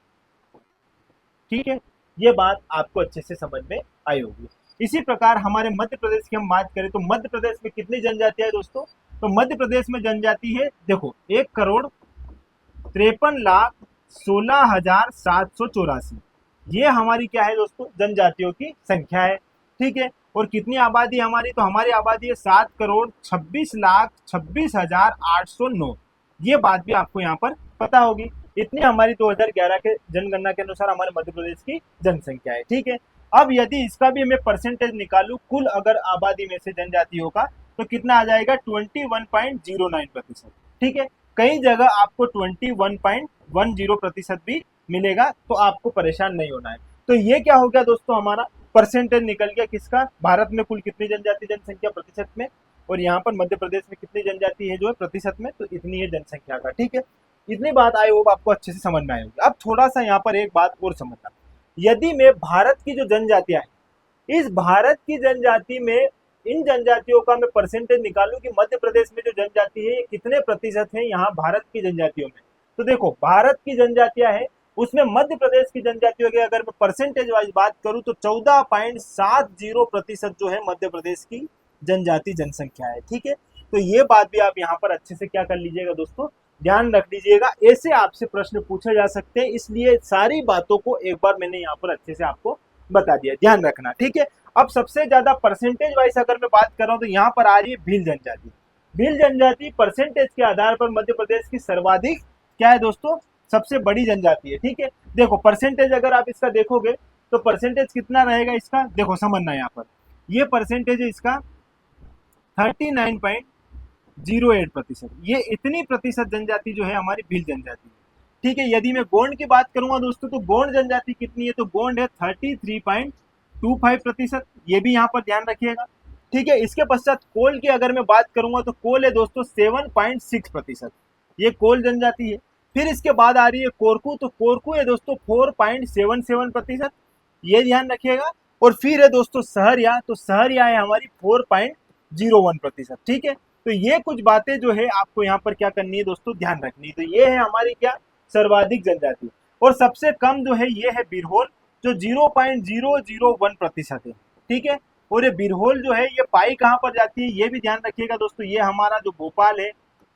ठीक है, ये बात आपको अच्छे से समझ में आई होगी। इसी प्रकार हमारे मध्य प्रदेश की हम बात करें तो मध्य प्रदेश में कितनी जनजाति है दोस्तों? तो मध्य प्रदेश में जनजाति है, देखो, 1,53,16,784। ये हमारी क्या है दोस्तों? जनजातियों की संख्या है। ठीक है, और कितनी आबादी हमारी? तो हमारी आबादी है 7,26,26,26,809। ये बात भी आपको यहाँ पर पता होगी। इतनी हमारी 2011 के जनगणना के अनुसार हमारे मध्य प्रदेश की जनसंख्या है। ठीक है, अब यदि इसका भी मैं परसेंटेज निकालूं कुल अगर आबादी में से जनजातियों का, तो कितना आ जाएगा? 21.09%। ठीक है, कई जगह आपको 21.10% भी मिलेगा, तो आपको परेशान नहीं होना है। तो ये क्या हो गया दोस्तों? हमारा परसेंटेज निकल गया किसका? भारत में कुल कितनी जनजाति जनसंख्या प्रतिशत में, और यहाँ पर मध्य प्रदेश में कितनी जनजाति है जो है प्रतिशत में, तो इतनी है जनसंख्या का। ठीक है, इतनी बात आई होप आपको अच्छे से समझ में आई होगी। अब थोड़ा सा यहाँ पर एक बात और समझना, यदि मैं भारत की जो जनजातियां हैं, इस भारत की जनजाति में इन जनजातियों का मैं परसेंटेज निकालूं कि मध्य प्रदेश में जो जनजाति है ये कितने प्रतिशत है यहाँ भारत की जनजातियों में, तो देखो भारत की जनजातियां है उसमें मध्य प्रदेश की जनजातियों की अगर मैं परसेंटेज वाइज बात करूं तो 14.70% जो है मध्य प्रदेश की जनजाति जनसंख्या है। ठीक है, तो ये बात भी आप यहाँ पर अच्छे से क्या कर लीजिएगा दोस्तों, ध्यान रख लीजिएगा। ऐसे आपसे प्रश्न पूछे जा सकते हैं, इसलिए सारी बातों को एक बार मैंने यहाँ पर अच्छे से आपको बता दिया, ध्यान रखना। ठीक है, अब सबसे ज्यादा परसेंटेज वाइज अगर मैं बात कर रहा हूँ तो यहाँ पर आ रही है भील जनजाति। भील जनजाति परसेंटेज के आधार पर मध्य प्रदेश की सर्वाधिक क्या है दोस्तों? सबसे बड़ी जनजाति है। ठीक है, देखो परसेंटेज अगर आप इसका देखोगे तो परसेंटेज कितना रहेगा इसका, देखो समझना, यहाँ पर ये परसेंटेज है इसका 39.08%। ये इतनी प्रतिशत जनजाति जो है हमारी भील जनजाति है। ठीक है, यदि मैं गोंड की बात करूंगा दोस्तों तो गोंड जनजाति कितनी है? तो गोंड है 33.25%। ये भी यहाँ पर ध्यान रखिएगा। ठीक है, इसके पश्चात कोल की अगर मैं बात करूंगा तो कोल है दोस्तों 7.6%। ये कोल जनजाति है। फिर इसके बाद आ रही है कोरकू, तो कोरकू है दोस्तों 4.77%। ये ध्यान रखिएगा। और फिर है दोस्तों सहरिया, तो सहरिया है हमारी 4.01%। ठीक है, तो ये कुछ बातें जो है आपको यहाँ पर क्या करनी है दोस्तों, ध्यान रखनी है। तो ये है हमारी क्या सर्वाधिक जनजाति। और सबसे कम जो है ये है बिरहोल जो 0.001% है। ठीक है, और ये बिरहोल जो है ये पाई कहाँ पर जाती है ये भी ध्यान रखिएगा दोस्तों। ये हमारा जो भोपाल है,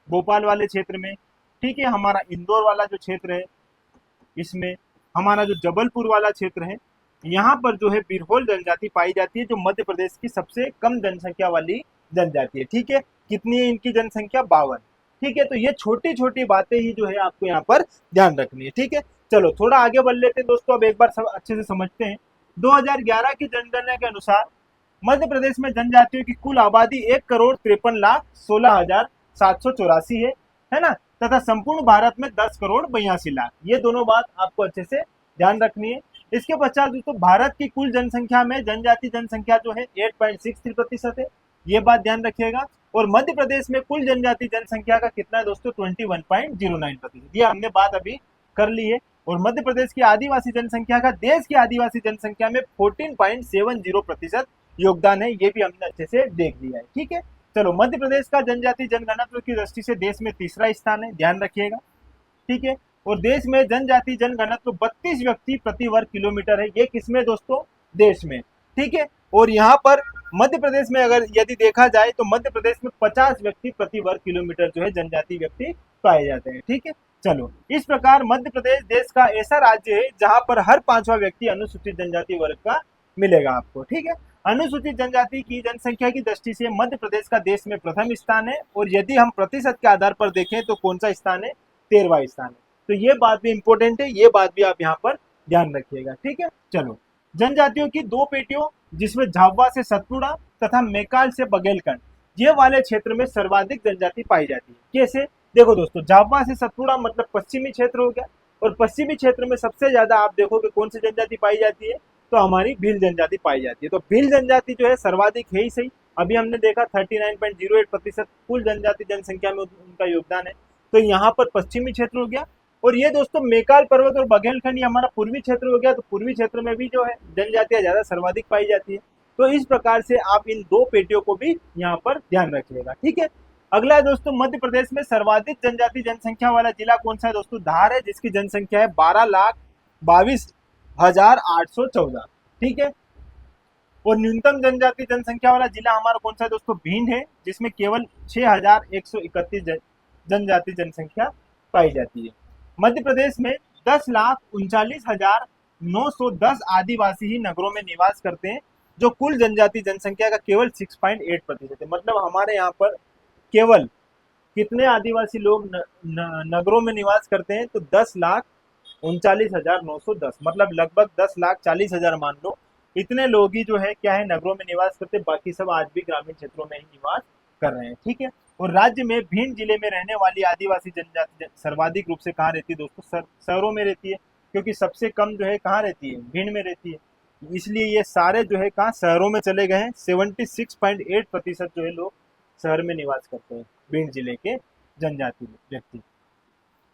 भोपाल वाले क्षेत्र में, ठीक है, हमारा इंदौर वाला जो क्षेत्र है इसमें, हमारा जो जबलपुर वाला क्षेत्र है, यहाँ पर जो है बिरहोल जनजाति पाई जाती है जो मध्य प्रदेश की सबसे कम जनसंख्या वाली जनजाति है। ठीक है, कितनी है इनकी जनसंख्या? 52। ठीक है, तो ये छोटी छोटी बातें ही जो है आपको यहाँ पर ध्यान रखनी है। ठीक है, चलो थोड़ा आगे बढ़ लेते हैं दोस्तों। अब एक बार सब अच्छे से समझते हैं। 2011 की जनगणना के अनुसार मध्य प्रदेश में जनजातियों की कुल आबादी 1,53,16,784 है ना, तथा संपूर्ण भारत में 10,82,00,000। ये दोनों बात आपको अच्छे से ध्यान रखनी है। इसके पश्चात दोस्तों भारत की कुल जनसंख्या में जनजाति जनसंख्या जो है 8.63% है, ये बात ध्यान रखिएगा। और मध्य प्रदेश में कुल जनजाति जनसंख्या का कितना है दोस्तों? 21.09%। ये हमने बात अभी कर ली है। और मध्य प्रदेश की आदिवासी जनसंख्या का देश की आदिवासी जनसंख्या में 14.70% योगदान है, ये भी हमने अच्छे से देख लिया है। ठीक है, चलो मध्य प्रदेश का जनजाति जनगणना की दृष्टि से देश में तीसरा स्थान है, ध्यान रखिएगा। ठीक है, और देश में जनजाति जनघनत्व 32 व्यक्ति प्रति वर्ग किलोमीटर है। ये किसमें दोस्तों? देश में। ठीक है, और यहाँ पर मध्य प्रदेश में अगर यदि देखा जाए तो मध्य प्रदेश में 50 व्यक्ति प्रति वर्ग किलोमीटर जो है जनजाति व्यक्ति पाए जाते हैं। ठीक है, चलो इस प्रकार मध्य प्रदेश देश का ऐसा राज्य है जहां पर हर 5वां व्यक्ति अनुसूचित जनजाति वर्ग का मिलेगा आपको। ठीक है, अनुसूचित जनजाति की जनसंख्या की दृष्टि से मध्य प्रदेश का देश में प्रथम स्थान है। और यदि हम प्रतिशत के आधार पर देखें तो कौन सा स्थान है? 13वां स्थान है। तो ये बात भी इंपॉर्टेंट है, ये बात भी आप यहाँ पर ध्यान रखिएगा। ठीक है, चलो जनजातियों की दो पेटियों जिसमें झाबुआ से सतपुड़ा तथा मेकाल से बघेलखंड ये वाले क्षेत्र में सर्वाधिक जनजाति पाई जाती है। कैसे? देखो दोस्तों, झाबुआ से सतपुड़ा मतलब पश्चिमी क्षेत्र हो गया, और पश्चिमी क्षेत्र में सबसे ज्यादा आप देखोगे कौन सी जनजाति पाई जाती है? तो हमारी भील जनजाति पाई जाती है। तो भील जनजाति जो है सर्वाधिक है ही सही। अभी हमने देखा 39.08% कुल जनजाति जनसंख्या में उनका योगदान है। तो यहाँ पर पश्चिमी क्षेत्र हो गया, और ये दोस्तों मेकाल पर्वत और बघेलखंड ये हमारा पूर्वी क्षेत्र हो गया। तो पूर्वी क्षेत्र में भी जो है जनजातियां ज्यादा सर्वाधिक पाई जाती है। तो इस प्रकार से आप इन दो पेटियों को भी यहाँ पर ध्यान रखिएगा, ठीक है। अगला है दोस्तों, मध्य प्रदेश में सर्वाधिक जनजाति जनसंख्या वाला जिला कौन सा है दोस्तों? धार है, जिसकी जनसंख्या है 12,22,814, ठीक है। और न्यूनतम जनजाति जनसंख्या वाला जिला हमारा कौन सा है दोस्तों? भिंड है, जिसमें केवल 6,131 जनजाति जनसंख्या पाई जाती है। मध्य प्रदेश में 10,39,910 आदिवासी ही नगरों में निवास करते हैं, जो कुल जनजाति जनसंख्या का केवल 6.8% है। मतलब हमारे यहाँ पर केवल कितने आदिवासी लोग नगरों में निवास करते हैं? तो 10,39,910, मतलब लगभग 10,40,000 मान लो, इतने लोग ही जो है क्या है नगरों में निवास करते हैं। बाकी सब आज भी ग्रामीण क्षेत्रों में ही निवास कर रहे हैं, ठीक है। और राज्य में भिंड जिले में रहने वाली आदिवासी जनजाति सर्वाधिक रूप से कहाँ रहती है दोस्तों? शहरों में रहती है, क्योंकि सबसे कम जो है कहाँ रहती है? भिंड में रहती है। इसलिए ये सारे जो है कहाँ शहरों में चले गए हैं। 76.8% जो है लोग शहर में निवास करते हैं, भिंड जिले के जनजाति व्यक्ति।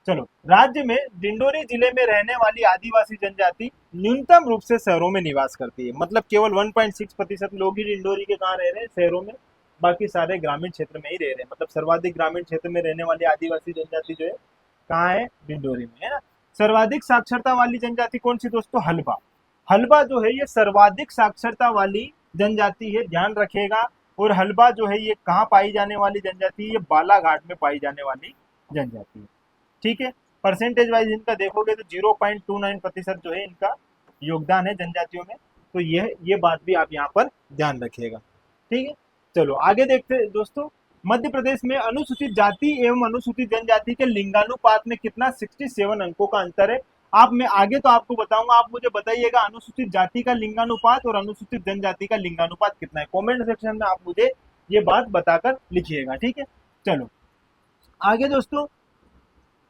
चलो, राज्य में डिंडोरी जिले में रहने वाली आदिवासी जनजाति न्यूनतम रूप से शहरों में निवास करती है। मतलब केवल 1.6% लोग ही डिंडोरी के कहाँ रह रहे हैं? शहरों में। बाकी सारे ग्रामीण क्षेत्र में ही रह रहे हैं। मतलब सर्वाधिक ग्रामीण क्षेत्र में रहने वाली आदिवासी जनजाति जो है कहाँ है? डिंडोरी में, है ना। सर्वाधिक साक्षरता वाली जनजाति कौन सी दोस्तों? हल्बा। हल्बा जो है ये सर्वाधिक साक्षरता वाली जनजाति है, ध्यान रखिएगा। और हल्बा जो है ये कहाँ पाई जाने वाली जनजाति है? ये बालाघाट में पाई जाने वाली जनजाति है, ठीक है। परसेंटेज वाइज इनका देखोगे तो 0.29% जो है इनका योगदान है जनजातियों में। तो ये बात भी आप यहाँ पर ध्यान रखिएगा, ठीक है। चलो आगे देखते हैं दोस्तों। मध्य प्रदेश में अनुसूचित जाति एवं अनुसूचित जनजाति के लिंगानुपात में कितना? 67 अंकों का अंतर है। मैं आगे तो आपको बताऊंगा, आप मुझे बताइएगा अनुसूचित जाति का लिंगानुपात और अनुसूचित जनजाति का लिंगानुपात कितना है। कमेंट सेक्शन में आप मुझे ये बात बताकर लिखिएगा, ठीक है। चलो आगे दोस्तों,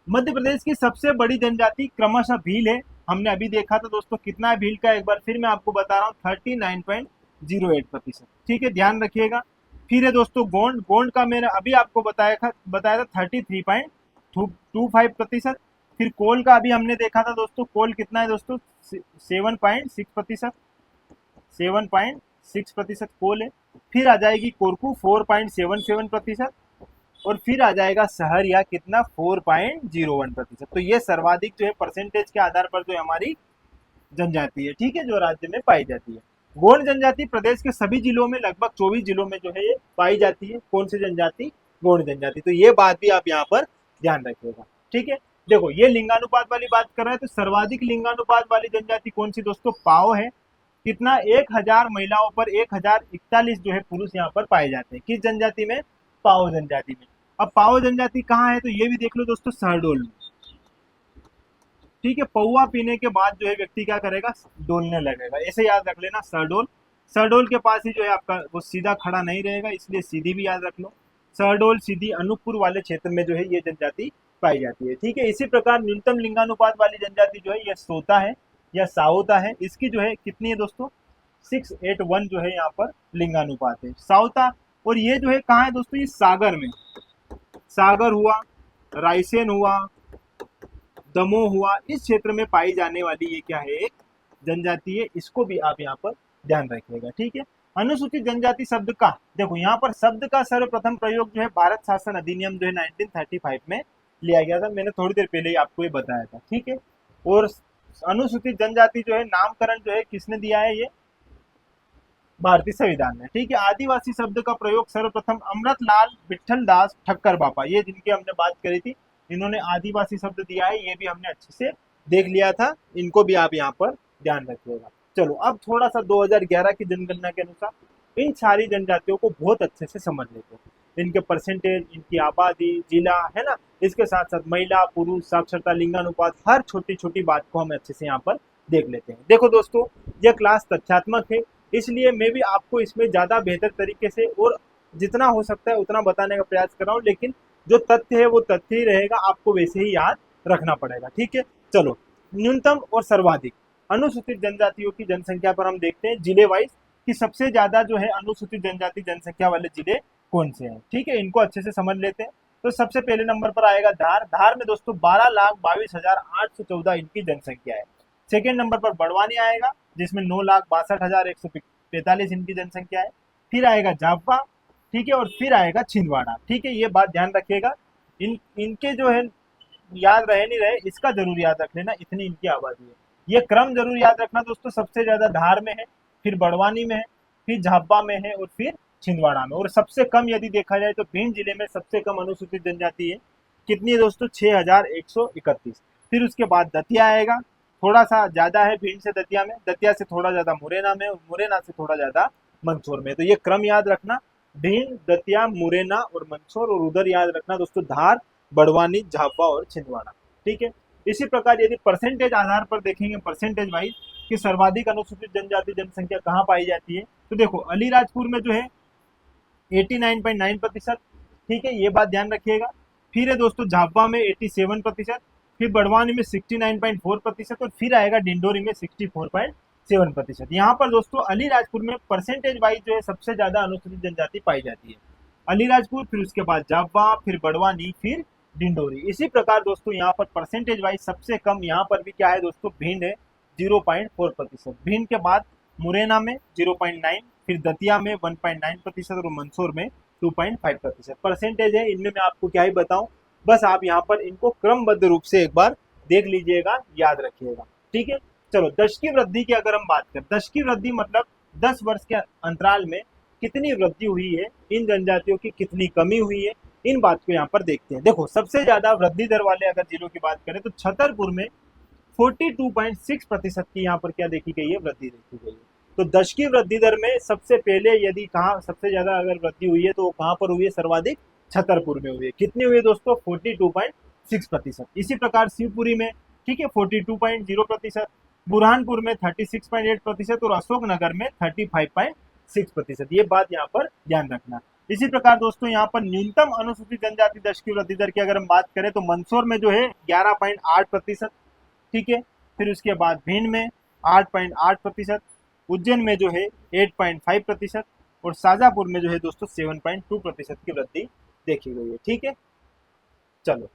मध्य प्रदेश की सबसे बड़ी जनजाति क्रमशः भील है। हमने अभी देखा था दोस्तों कितना है भील का, एक बार फिर मैं आपको बता रहा हूँ 39.08%, ठीक है, ध्यान रखिएगा। फिर है दोस्तों गोंड। गोंड का मैंने अभी आपको बताया था 33.25%। फिर कोल का अभी हमने देखा था दोस्तों, कोल कितना है दोस्तों? 7.6%, 7.6% कोल है। फिर आ जाएगी कोरकू 4.77%, और फिर आ जाएगा सहरिया कितना? 4.01%। तो ये सर्वाधिक जो है परसेंटेज के आधार पर जो है हमारी जनजाति है, ठीक है, जो राज्य में पाई जाती है। गोंड जनजाति प्रदेश के सभी जिलों में, लगभग 24 जिलों में जो है ये पाई जाती है। कौन सी जनजाति? गोंड जनजाति। तो ये बात भी आप यहाँ पर ध्यान रखिएगा, ठीक है। देखो ये लिंगानुपात वाली बात कर रहे हैं, तो सर्वाधिक लिंगानुपात वाली जनजाति कौन सी दोस्तों? पाओ है। कितना? 1000 महिलाओं पर 1041 जो है पुरुष यहाँ पर पाए जाते हैं। किस जनजाति में? पाओ जनजाति में। अब पाओ जनजाति कहाँ है? तो ये भी देख लो दोस्तों, शहडोल में, ठीक है। पौवा पीने के बाद जो है व्यक्ति क्या करेगा? डोलने लगेगा। ऐसे याद रख लेना, शहडोल। शहडोल के पास ही जो है आपका वो सीधा खड़ा नहीं रहेगा, इसलिए सीधी भी याद रख लो। शहडोल, सीधी, अनूपपुर वाले क्षेत्र में जो है ये जनजाति पाई जाती है, ठीक है। इसी प्रकार न्यूनतम लिंगानुपात वाली जनजाति जो है यह सोता है या सावता है। इसकी जो है कितनी है दोस्तों? 681 जो है यहाँ पर लिंगानुपात है, सावता। और ये जो है कहाँ है दोस्तों? ये सागर में। सागर हुआ, रायसेन हुआ, दमोह हुआ, इस क्षेत्र में पाई जाने वाली ये क्या है? एक जनजाति है। इसको भी आप यहाँ पर ध्यान रखिएगा, ठीक है। अनुसूचित जनजाति शब्द का, देखो यहाँ पर शब्द का सर्वप्रथम प्रयोग जो है भारत शासन अधिनियम जो है 1935 में लिया गया था। मैंने थोड़ी देर पहले ही आपको ये बताया था, ठीक है। और अनुसूचित जनजाति जो है नामकरण जो है किसने दिया है? ये भारतीय संविधान में, ठीक है। आदिवासी शब्द का प्रयोग सर्वप्रथम अमृतलाल विठल दास ठक्कर बापा, ये जिनकी हमने बात करी थी, इन्होंने आदिवासी शब्द दिया है। ये भी हमने अच्छे से देख लिया था, इनको भी आप यहाँ पर ध्यान रखिएगा। चलो अब थोड़ा सा 2011 की जनगणना के अनुसार इन सारी जनजातियों को बहुत अच्छे से समझ लेते हैं। इनके परसेंटेज, इनकी आबादी, जिला, है ना, इसके साथ साथ महिला पुरुष साक्षरता, लिंगानुपात, हर छोटी छोटी बात को हम अच्छे से यहाँ पर देख लेते हैं। देखो दोस्तों, यह क्लास तथ्यात्मक है, इसलिए मैं भी आपको इसमें ज़्यादा बेहतर तरीके से और जितना हो सकता है उतना बताने का प्रयास कर रहा हूँ, लेकिन जो तथ्य है वो तथ्य ही रहेगा, आपको वैसे ही याद रखना पड़ेगा, ठीक है। चलो, न्यूनतम और सर्वाधिक, अनुसूचित जनजातियों की जनसंख्या पर हम देखते हैं जिले वाइज कि सबसे ज्यादा जो है अनुसूचित जनजाति जनसंख्या वाले जिले कौन से हैं। ठीक है, इनको अच्छे से समझ लेते हैं। तो सबसे पहले नंबर पर आएगा धार। धार में दोस्तों 12,22,814 इनकी जनसंख्या है। सेकेंड नंबर पर बड़वानी आएगा जिसमें 9,62,145 इनकी जनसंख्या है। फिर आएगा झाबुआ, ठीक है, और फिर आएगा छिंदवाड़ा। ठीक है, ये बात ध्यान रखिएगा। इनके जो है याद रहे नहीं रहे इसका जरूर याद रख लेना, इतनी इनकी आबादी है। ये क्रम जरूर याद रखना दोस्तों, सबसे ज्यादा धार में है, फिर बड़वानी में है, फिर झाबुआ में है और फिर छिंदवाड़ा में। और सबसे कम यदि देखा जाए तो भिंड जिले में सबसे कम अनुसूचित जनजाति है। कितनी है दोस्तों? 6,131। फिर उसके बाद दतिया आएगा, थोड़ा सा ज्यादा है भिंड से दतिया में, दतिया से थोड़ा ज्यादा मुरैना में, और मुरैना से थोड़ा ज्यादा मंदसौर में। तो ये क्रम याद रखना, भिंड, दतिया, मुरैना और मंदसौर, और उधर याद रखना दोस्तों धार, बड़वानी, झाबुआ और छिंदवाड़ा। ठीक है, इसी प्रकार यदि परसेंटेज आधार पर देखेंगे, परसेंटेज वाइज कि सर्वाधिक अनुसूचित जनजाति जनसंख्या कहाँ पाई जाती है, तो देखो अलीराजपुर में जो है 89.9%। ठीक है, ये बात ध्यान रखिएगा। फिर है दोस्तों झाबुआ में 87%, फिर बड़वानी में 69.4% और फिर आएगा डिंडोरी में 64.7%। यहाँ पर दोस्तों अलीराजपुर में परसेंटेज वाइज जो है सबसे ज्यादा अनुसूचित जनजाति पाई जाती है। अलीराजपुर, फिर उसके बाद झाबुआ, फिर बड़वानी, फिर डिंडोरी। इसी प्रकार दोस्तों यहाँ पर परसेंटेज वाइज सबसे कम यहाँ पर भी क्या है दोस्तों? भिंड है 0.4%। भिंड के बाद मुरैना में 0.9, फिर दतिया में 1.9% और मंदसौर में 2.5% परसेंटेज है। इनमें मैं आपको क्या ही बताऊं, बस आप यहाँ पर इनको क्रमबद्ध रूप से एक बार देख लीजिएगा, याद रखिएगा। ठीक है, चलो दशकीय वृद्धि की अगर हम बात करें, दशकीय वृद्धि मतलब 10 वर्ष के अंतराल में कितनी वृद्धि हुई है, इन जनजातियों की कितनी कमी हुई है, इन बात को यहाँ पर देखते हैं। देखो सबसे ज्यादा वृद्धि दर वाले अगर जिलों की बात करें तो छतरपुर में 42.6% की यहाँ पर क्या देखी गई है? वृद्धि देखी गई है। तो दशकीय वृद्धि दर में सबसे पहले यदि कहाँ सबसे ज्यादा अगर वृद्धि हुई है तो कहाँ पर हुई है? सर्वाधिक छतरपुर में हुई है। कितनी हुई है दोस्तों? 42.6%। इसी प्रकार शिवपुरी में, ठीक है, 42.0%, बुरहानपुर में 36.8% और अशोकनगर में 35.6%। ये बात यहाँ पर ध्यान रखना। इसी प्रकार दोस्तों यहाँ पर न्यूनतम अनुसूचित जनजाति दशकीय वृद्धि दर की अगर हम बात करें तो मंदसौर में जो है 11.8%। ठीक है, फिर उसके बाद भिंड में 8.8%, उज्जैन में जो है 8.5% और शाजापुर में जो है दोस्तों 7.2% की वृद्धि देखी गई है। ठीक है, चलो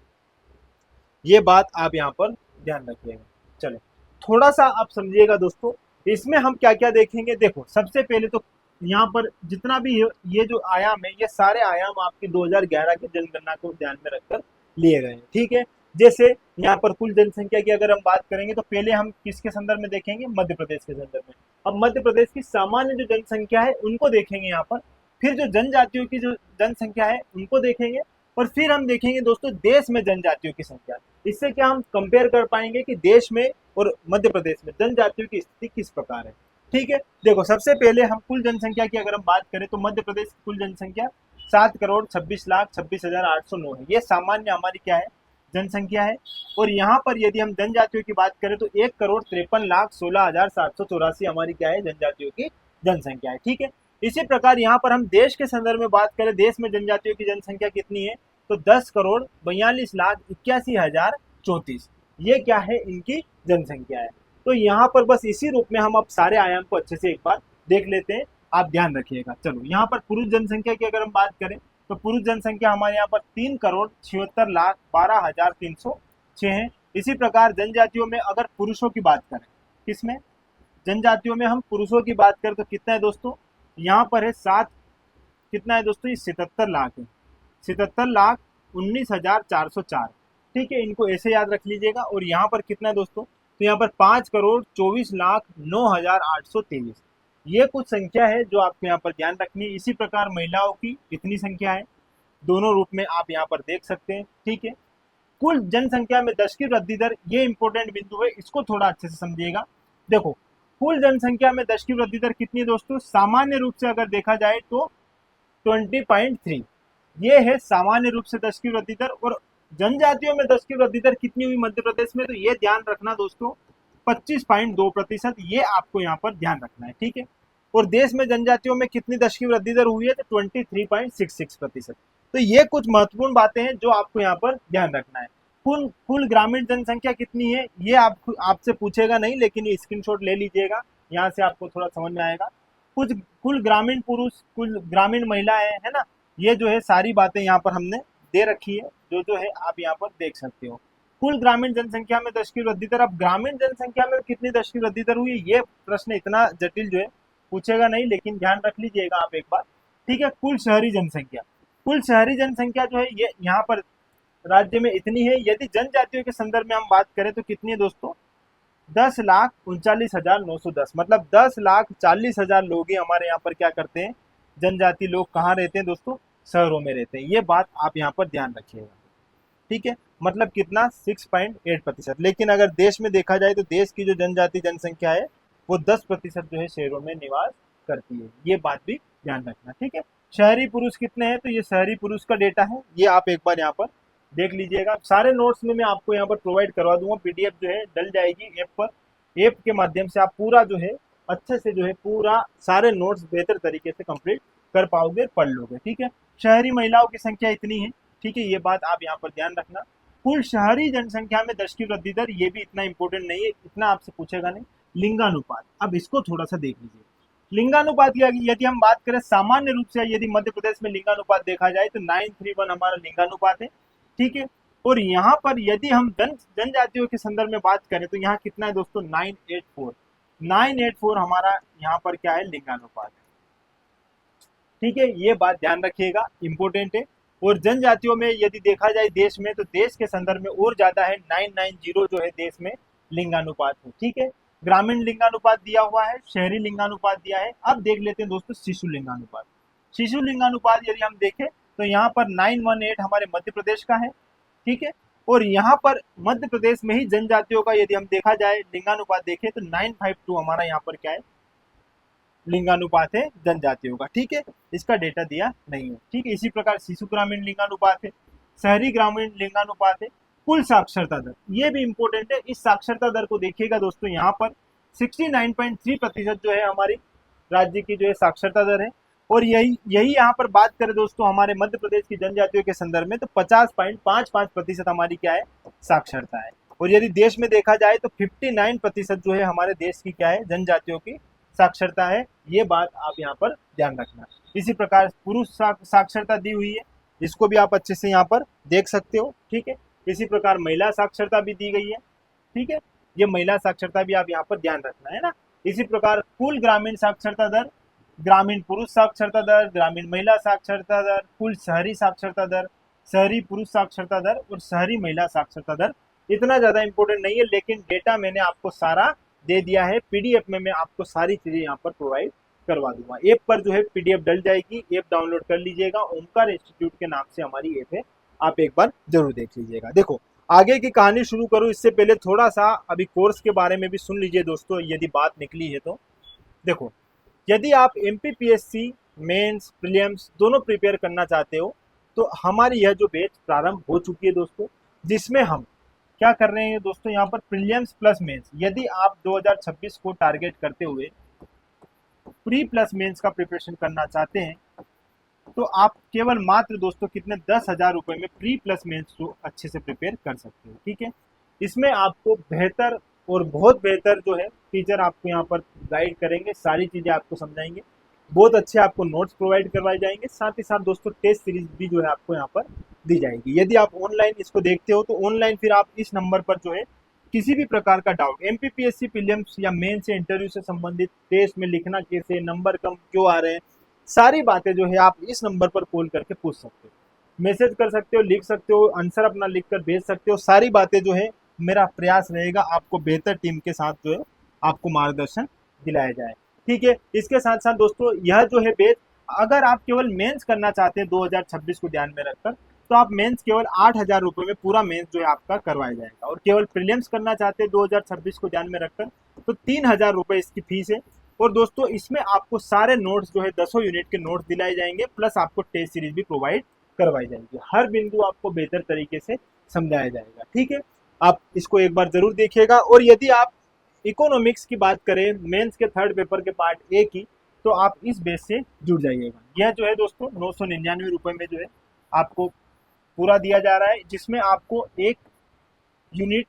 ये बात आप यहाँ पर ध्यान रखिएगा। चलो थोड़ा सा आप समझिएगा दोस्तों, इसमें हम क्या क्या देखेंगे। देखो सबसे पहले तो यहाँ पर जितना भी ये जो आयाम है, ये सारे आयाम आपके 2011 की जनगणना को ध्यान में रखकर लिए गए हैं। ठीक है, जैसे यहाँ पर कुल जनसंख्या की अगर हम बात करेंगे तो पहले हम किसके संदर्भ में देखेंगे? मध्य प्रदेश के संदर्भ में। अब मध्य प्रदेश की सामान्य जो जनसंख्या है उनको देखेंगे यहाँ पर, फिर जो जनजातियों की जो जनसंख्या है उनको देखेंगे, और फिर हम देखेंगे दोस्तों देश में जनजातियों की संख्या। इससे क्या हम कंपेयर कर पाएंगे कि देश में और मध्य प्रदेश में जनजातियों की स्थिति किस प्रकार है। ठीक है, देखो सबसे पहले हम कुल जनसंख्या की अगर हम बात करें तो मध्य प्रदेश की कुल जनसंख्या 7,26,26,809 है। ये सामान्य हमारी क्या है? जनसंख्या है। और यहाँ पर यदि हम जनजातियों की बात करें तो 1,53,16,784 हमारी क्या है? जनजातियों की जनसंख्या है। ठीक है, इसी प्रकार यहाँ पर हम देश के संदर्भ में बात करें, देश में जनजातियों की जनसंख्या कितनी है? तो 10,42,81,034। ये क्या है? इनकी जनसंख्या है। तो यहाँ पर बस इसी रूप में हम अब सारे आयाम को अच्छे से एक बार देख लेते हैं, आप ध्यान रखिएगा। चलो यहाँ पर पुरुष जनसंख्या की अगर हम बात करें तो पुरुष जनसंख्या हमारे यहाँ पर 3,76,12,306 है। इसी प्रकार जनजातियों में अगर पुरुषों की बात करें, किसमें? जनजातियों में हम पुरुषों की बात करें तो कितना है दोस्तों? यहाँ पर है 7, कितना है दोस्तों? ये 77 लाख है, 77,19,404। ठीक है, इनको ऐसे याद रख लीजिएगा। और यहाँ पर कितना है दोस्तों? तो यहाँ पर 5,24,09,823। ये कुछ संख्या है जो आपको यहाँ पर ध्यान रखनी है। इसी प्रकार महिलाओं की कितनी संख्या है, दोनों रूप में आप यहाँ पर देख सकते हैं। ठीक है, कुल जनसंख्या में दशकीय वृद्धि दर, ये इंपॉर्टेंट बिंदु है, इसको थोड़ा अच्छे से समझिएगा। देखो कुल जनसंख्या में दशकीय वृद्धि दर कितनी है दोस्तों? सामान्य रूप से अगर देखा जाए तो 20.3, ये है सामान्य रूप से दशकीय वृद्धि दर। और जनजातियों में दशकीय वृद्धि दर कितनी हुई मध्य प्रदेश में? तो ये ध्यान रखना दोस्तों 25.2%, ये आपको यहाँ पर ध्यान रखना है। ठीक है, और देश में जनजातियों में कितनी दशकीय वृद्धि दर हुई है? तो 23.66%। तो ये कुछ महत्वपूर्ण बातें हैं जो आपको यहाँ पर ध्यान रखना है। कुल कुल ग्रामीण जनसंख्या कितनी है ये आपसे पूछेगा नहीं, लेकिन ये स्क्रीनशॉट ले लीजिएगा, यहाँ से आपको थोड़ा समझ में आएगा। कुछ कुल ग्रामीण पुरुष, कुल ग्रामीण महिलाएं, है ना, ये जो है सारी बातें यहाँ पर हमने दे रखी है, जो है आप यहाँ पर देख सकते हो। कुल ग्रामीण जनसंख्या में 10 की वृद्धि दर। अब ग्रामीण जनसंख्या में कितनी 10 की वृद्धि दर हुई, ये प्रश्न इतना जटिल जो है पूछेगा नहीं, लेकिन ध्यान रख लीजिएगा आप एक बार, ठीक है। कुल शहरी जनसंख्या, कुल शहरी जनसंख्या जो है ये यहाँ पर राज्य में इतनी है। यदि जनजातियों के संदर्भ में हम बात करें तो कितनी है दोस्तों, 10,39,910, मतलब 10,40,000 लोग ही हमारे यहाँ पर क्या करते हैं, जनजाति लोग कहाँ रहते हैं दोस्तों, शहरों में रहते हैं। ये बात आप यहाँ पर ध्यान रखिएगा, ठीक है। मतलब कितना, 6.8%। लेकिन अगर देश में देखा जाए तो देश की जो जनजाति जनसंख्या है वो 10% जो है शहरों में निवास करती है। ये बात भी ध्यान रखना, ठीक है। शहरी पुरुष कितने हैं, तो ये शहरी पुरुष का डेटा है, ये आप एक बार यहाँ पर देख लीजिएगा। सारे नोट्स में मैं आपको यहाँ पर प्रोवाइड करवा दूंगा, पीडीएफ जो है डल जाएगी ऐप पर, ऐप के माध्यम से आप पूरा जो है अच्छे से जो है पूरा सारे नोट्स बेहतर तरीके से कंप्लीट कर पाओगे, पढ़ लोगे, ठीक है। शहरी महिलाओं की संख्या इतनी है, ठीक है, ये बात आप यहाँ पर ध्यान रखना। कुल शहरी जनसंख्या में 10 की वृद्धि दर, ये भी इतना इंपॉर्टेंट नहीं है, इतना आपसे पूछेगा नहीं। लिंगानुपात, अब इसको थोड़ा सा देख लीजिए। लिंगानुपात की यदि हम बात करें सामान्य रूप से, यदि मध्य प्रदेश में लिंगानुपात देखा जाए तो 9:3:1 हमारा लिंगानुपात है, ठीक है। और यहाँ पर यदि हम जनजातियों के संदर्भ में बात करें तो यहाँ कितना है दोस्तों, 984 हमारा यहाँ पर क्या है, लिंगानुपात है, ठीक है। ये बात ध्यान रखिएगा, इंपॉर्टेंट है। और जनजातियों में यदि देखा जाए देश में, तो देश के संदर्भ में और ज्यादा है, 990 जो है देश में लिंगानुपात है, ठीक है। ग्रामीण लिंगानुपात दिया हुआ है, शहरी लिंगानुपात दिया है। अब देख लेते हैं दोस्तों शिशु लिंगानुपात। शिशु लिंगानुपात यदि हम देखें तो यहाँ पर 918 हमारे मध्य प्रदेश का है, ठीक है। और यहाँ पर मध्य प्रदेश में ही जनजातियों का यदि हम देखा जाए लिंगानुपात देखें तो 952 हमारा यहाँ पर क्या है, लिंगानुपात है जनजातियों का, ठीक है। इसका डेटा दिया नहीं है, ठीक है। इसी प्रकार शिशु ग्रामीण लिंगानुपात है, शहरी ग्रामीण लिंगानुपात है। कुल साक्षरता दर, ये भी इंपॉर्टेंट है। इस साक्षरता दर को देखिएगा दोस्तों, यहाँ पर 69.3% जो है हमारी राज्य की जो है साक्षरता दर है। और यही यहाँ पर बात करें दोस्तों हमारे मध्य प्रदेश की जनजातियों के संदर्भ में, तो 50.55% हमारी क्या है, साक्षरता है। और यदि देश में देखा जाए तो 59% जो है हमारे देश की क्या है, जनजातियों की साक्षरता है। ये बात आप यहाँ पर ध्यान रखना। इसी प्रकार पुरुष साक्षरता दी हुई है, इसको भी आप अच्छे से यहाँ पर देख सकते हो, ठीक है। इसी प्रकार महिला साक्षरता भी दी गई है, ठीक है। ये महिला साक्षरता भी आप यहाँ पर ध्यान रखना है ना। इसी प्रकार कुल ग्रामीण साक्षरता दर, ग्रामीण पुरुष साक्षरता दर, ग्रामीण महिला साक्षरता दर, कुल शहरी साक्षरता दर, शहरी पुरुष साक्षरता दर और शहरी महिला साक्षरता दर। इतना ज्यादा इंपॉर्टेंट नहीं है, लेकिन डेटा मैंने आपको सारा दे दिया है। पीडीएफ में मैं आपको सारी चीजें यहाँ पर प्रोवाइड करवा दूंगा। ऐप पर जो है पीडीएफ डल जाएगी, ऐप डाउनलोड कर लीजिएगा, ओमकार इंस्टीट्यूट के नाम से हमारी ऐप है, आप एक बार जरूर देख लीजिएगा। देखो आगे की कहानी शुरू करूँ इससे पहले थोड़ा सा अभी कोर्स के बारे में भी सुन लीजिए दोस्तों, यदि बात निकली है तो। देखो यदि आप एमपीपीएससी मेंस प्रीलिम्स दोनों प्रिपेयर करना चाहते हो तो हमारी यह जो बैच प्रारंभ हो चुकी है दोस्तों, जिसमें हम क्या कर रहे हैं दोस्तों, यहाँ पर प्रीलिम्स प्लस मेंस। यदि आप 2026 को टारगेट करते हुए प्री प्लस मेंस का प्रिपरेशन करना चाहते हैं तो आप केवल मात्र दोस्तों कितने 10,000 रुपए में प्री प्लस मेंस को अच्छे से प्रिपेयर कर सकते हो, ठीक है। इसमें आपको बेहतर और बहुत बेहतर जो है टीचर आपको यहाँ पर गाइड करेंगे, सारी चीजें आपको समझाएंगे, बहुत अच्छे आपको नोट्स प्रोवाइड करवाए जाएंगे। साथ ही साथ दोस्तों टेस्ट सीरीज भी जो है आपको यहाँ पर दी जाएगी। यदि आप ऑनलाइन इसको देखते हो तो ऑनलाइन फिर आप इस नंबर पर जो है किसी भी प्रकार का डाउट, एमपीपीएससी प्रीलिम्स या मेन से इंटरव्यू से संबंधित, टेस्ट में लिखना कैसे, नंबर कम क्यों आ रहे हैं, सारी बातें जो है आप इस नंबर पर कॉल करके पूछ सकते हो, मैसेज कर सकते हो, लिख सकते हो, आंसर अपना लिख कर भेज सकते हो। सारी बातें जो है मेरा प्रयास रहेगा आपको बेहतर टीम के साथ जो है आपको मार्गदर्शन दिलाया जाए, ठीक है। इसके साथ साथ दोस्तों यह जो है बैच, अगर आप केवल मेंस करना चाहते हैं 2026 को ध्यान में रखकर, तो आप मेंस केवल 8,000 रुपए में पूरा मेंस जो है आपका करवाया जाएगा। और केवल प्रीलिम्स करना चाहते हैं 2026 को ध्यान में रखकर तो 3,000 रुपए इसकी फीस है। और दोस्तों इसमें आपको सारे नोट्स जो है 10 यूनिट के नोट्स दिलाए जाएंगे, प्लस आपको टेस्ट सीरीज भी प्रोवाइड करवाई जाएगी। हर बिंदु आपको बेहतर तरीके से समझाया जाएगा, ठीक है। आप इसको एक बार जरूर देखिएगा। और यदि आप इकोनॉमिक्स की बात करें मेंस के थर्ड पेपर के पार्ट ए की, तो आप इस बेस से जुड़ जाइएगा। यह जो है दोस्तों 999 रुपए में जो है आपको पूरा दिया जा रहा है, जिसमें आपको एक यूनिट,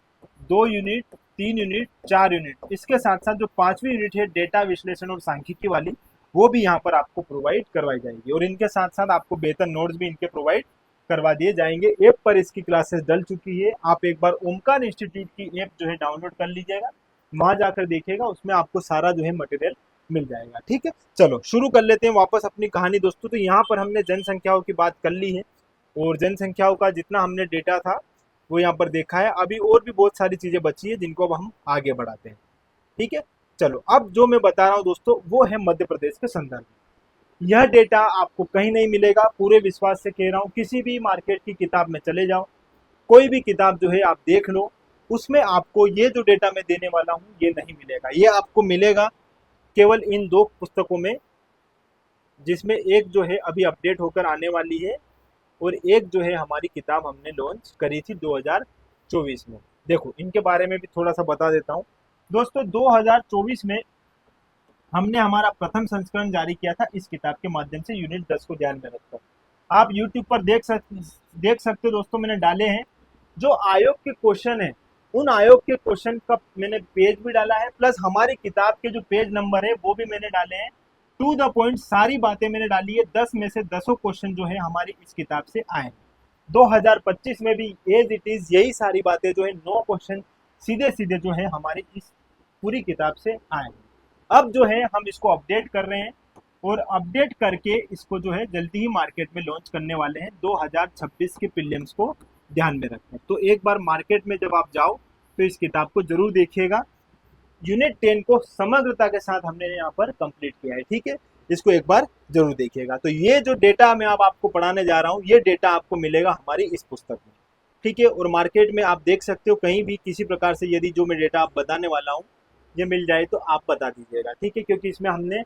2 यूनिट, 3 यूनिट, 4 यूनिट, इसके साथ साथ जो 5वीं यूनिट है डेटा विश्लेषण और सांख्यिकी वाली, वो भी यहाँ पर आपको प्रोवाइड करवाई जाएगी। और इनके साथ साथ आपको बेहतर नोट्स भी इनके प्रोवाइड करवा दिए जाएंगे। ऐप पर इसकी क्लासेस डल चुकी है, आप एक बार ओमकार इंस्टीट्यूट की ऐप जो है डाउनलोड कर लीजिएगा, वहां जाकर देखिएगा, उसमें आपको सारा जो है मटेरियल मिल जाएगा। ठीक है, चलो शुरू कर लेते हैं वापस अपनी कहानी दोस्तों। तो यहाँ पर हमने जनसंख्याओं की बात कर ली है और जनसंख्याओं का जितना हमने डेटा था वो यहाँ पर देखा है। अभी और भी बहुत सारी चीजें बची है जिनको अब हम आगे बढ़ाते हैं। ठीक है, चलो अब जो मैं बता रहा हूँ दोस्तों वो है मध्य प्रदेश के संदर्भ में। यह डेटा आपको कहीं नहीं मिलेगा, पूरे विश्वास से कह रहा हूँ। किसी भी मार्केट की किताब में चले जाओ, कोई भी किताब जो है आप देख लो, उसमें आपको ये जो डेटा मैं देने वाला हूँ ये नहीं मिलेगा। ये आपको मिलेगा केवल इन 2 पुस्तकों में, जिसमें एक जो है अभी अपडेट होकर आने वाली है और एक जो है हमारी किताब हमने लॉन्च करी थी 2024 में। देखो इनके बारे में भी थोड़ा सा बता देता हूँ दोस्तों। 2024 में हमने हमारा प्रथम संस्करण जारी किया था इस किताब के माध्यम से, यूनिट 10 को ध्यान में रखकर। आप YouTube पर देख सकते हो दोस्तों, मैंने डाले हैं जो आयोग के क्वेश्चन है, उन आयोग के क्वेश्चन का मैंने पेज भी डाला है, प्लस हमारी किताब के जो पेज नंबर है वो भी मैंने डाले हैं। टू द पॉइंट सारी बातें मैंने डाली है। 10 में से 10 क्वेश्चन जो है हमारी इस किताब से आए। 2025 में भी एज इट इज यही सारी बातें जो है 9 क्वेश्चन सीधे सीधे जो है हमारी इस पूरी किताब से आए। अब जो है हम इसको अपडेट कर रहे हैं और अपडेट करके इसको जो है जल्दी ही मार्केट में लॉन्च करने वाले हैं। 2026 के प्रीलिम्स को ध्यान में रखें। तो एक बार मार्केट में जब आप जाओ तो इस किताब को जरूर देखिएगा। यूनिट 10 को समग्रता के साथ हमने यहाँ पर कंप्लीट किया है। ठीक है, इसको एक बार जरूर देखिएगा। तो ये जो डेटा मैं अब आपको पढ़ाने जा रहा हूँ, ये डेटा आपको मिलेगा हमारी इस पुस्तक में। ठीक है, और मार्केट में आप देख सकते हो कहीं भी किसी प्रकार से यदि जो मैं डेटा आप बताने वाला हूँ ये मिल जाए तो आप बता दीजिएगा। ठीक है, क्योंकि इसमें हमने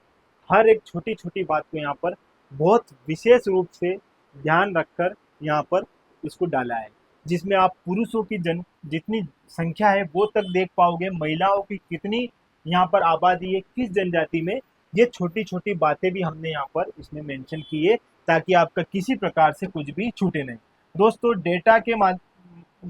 हर एक छोटी छोटी बात को यहाँ पर बहुत विशेष रूप से ध्यान रखकर यहाँ पर इसको डाला है, जिसमें आप पुरुषों की जितनी संख्या है वो तक देख पाओगे, महिलाओं की कितनी यहाँ पर आबादी है, किस जनजाति में, ये छोटी छोटी बातें भी हमने यहाँ पर इसमें मेंशन की है, ताकि आपका किसी प्रकार से कुछ भी छूटे नहीं। दोस्तों डेटा के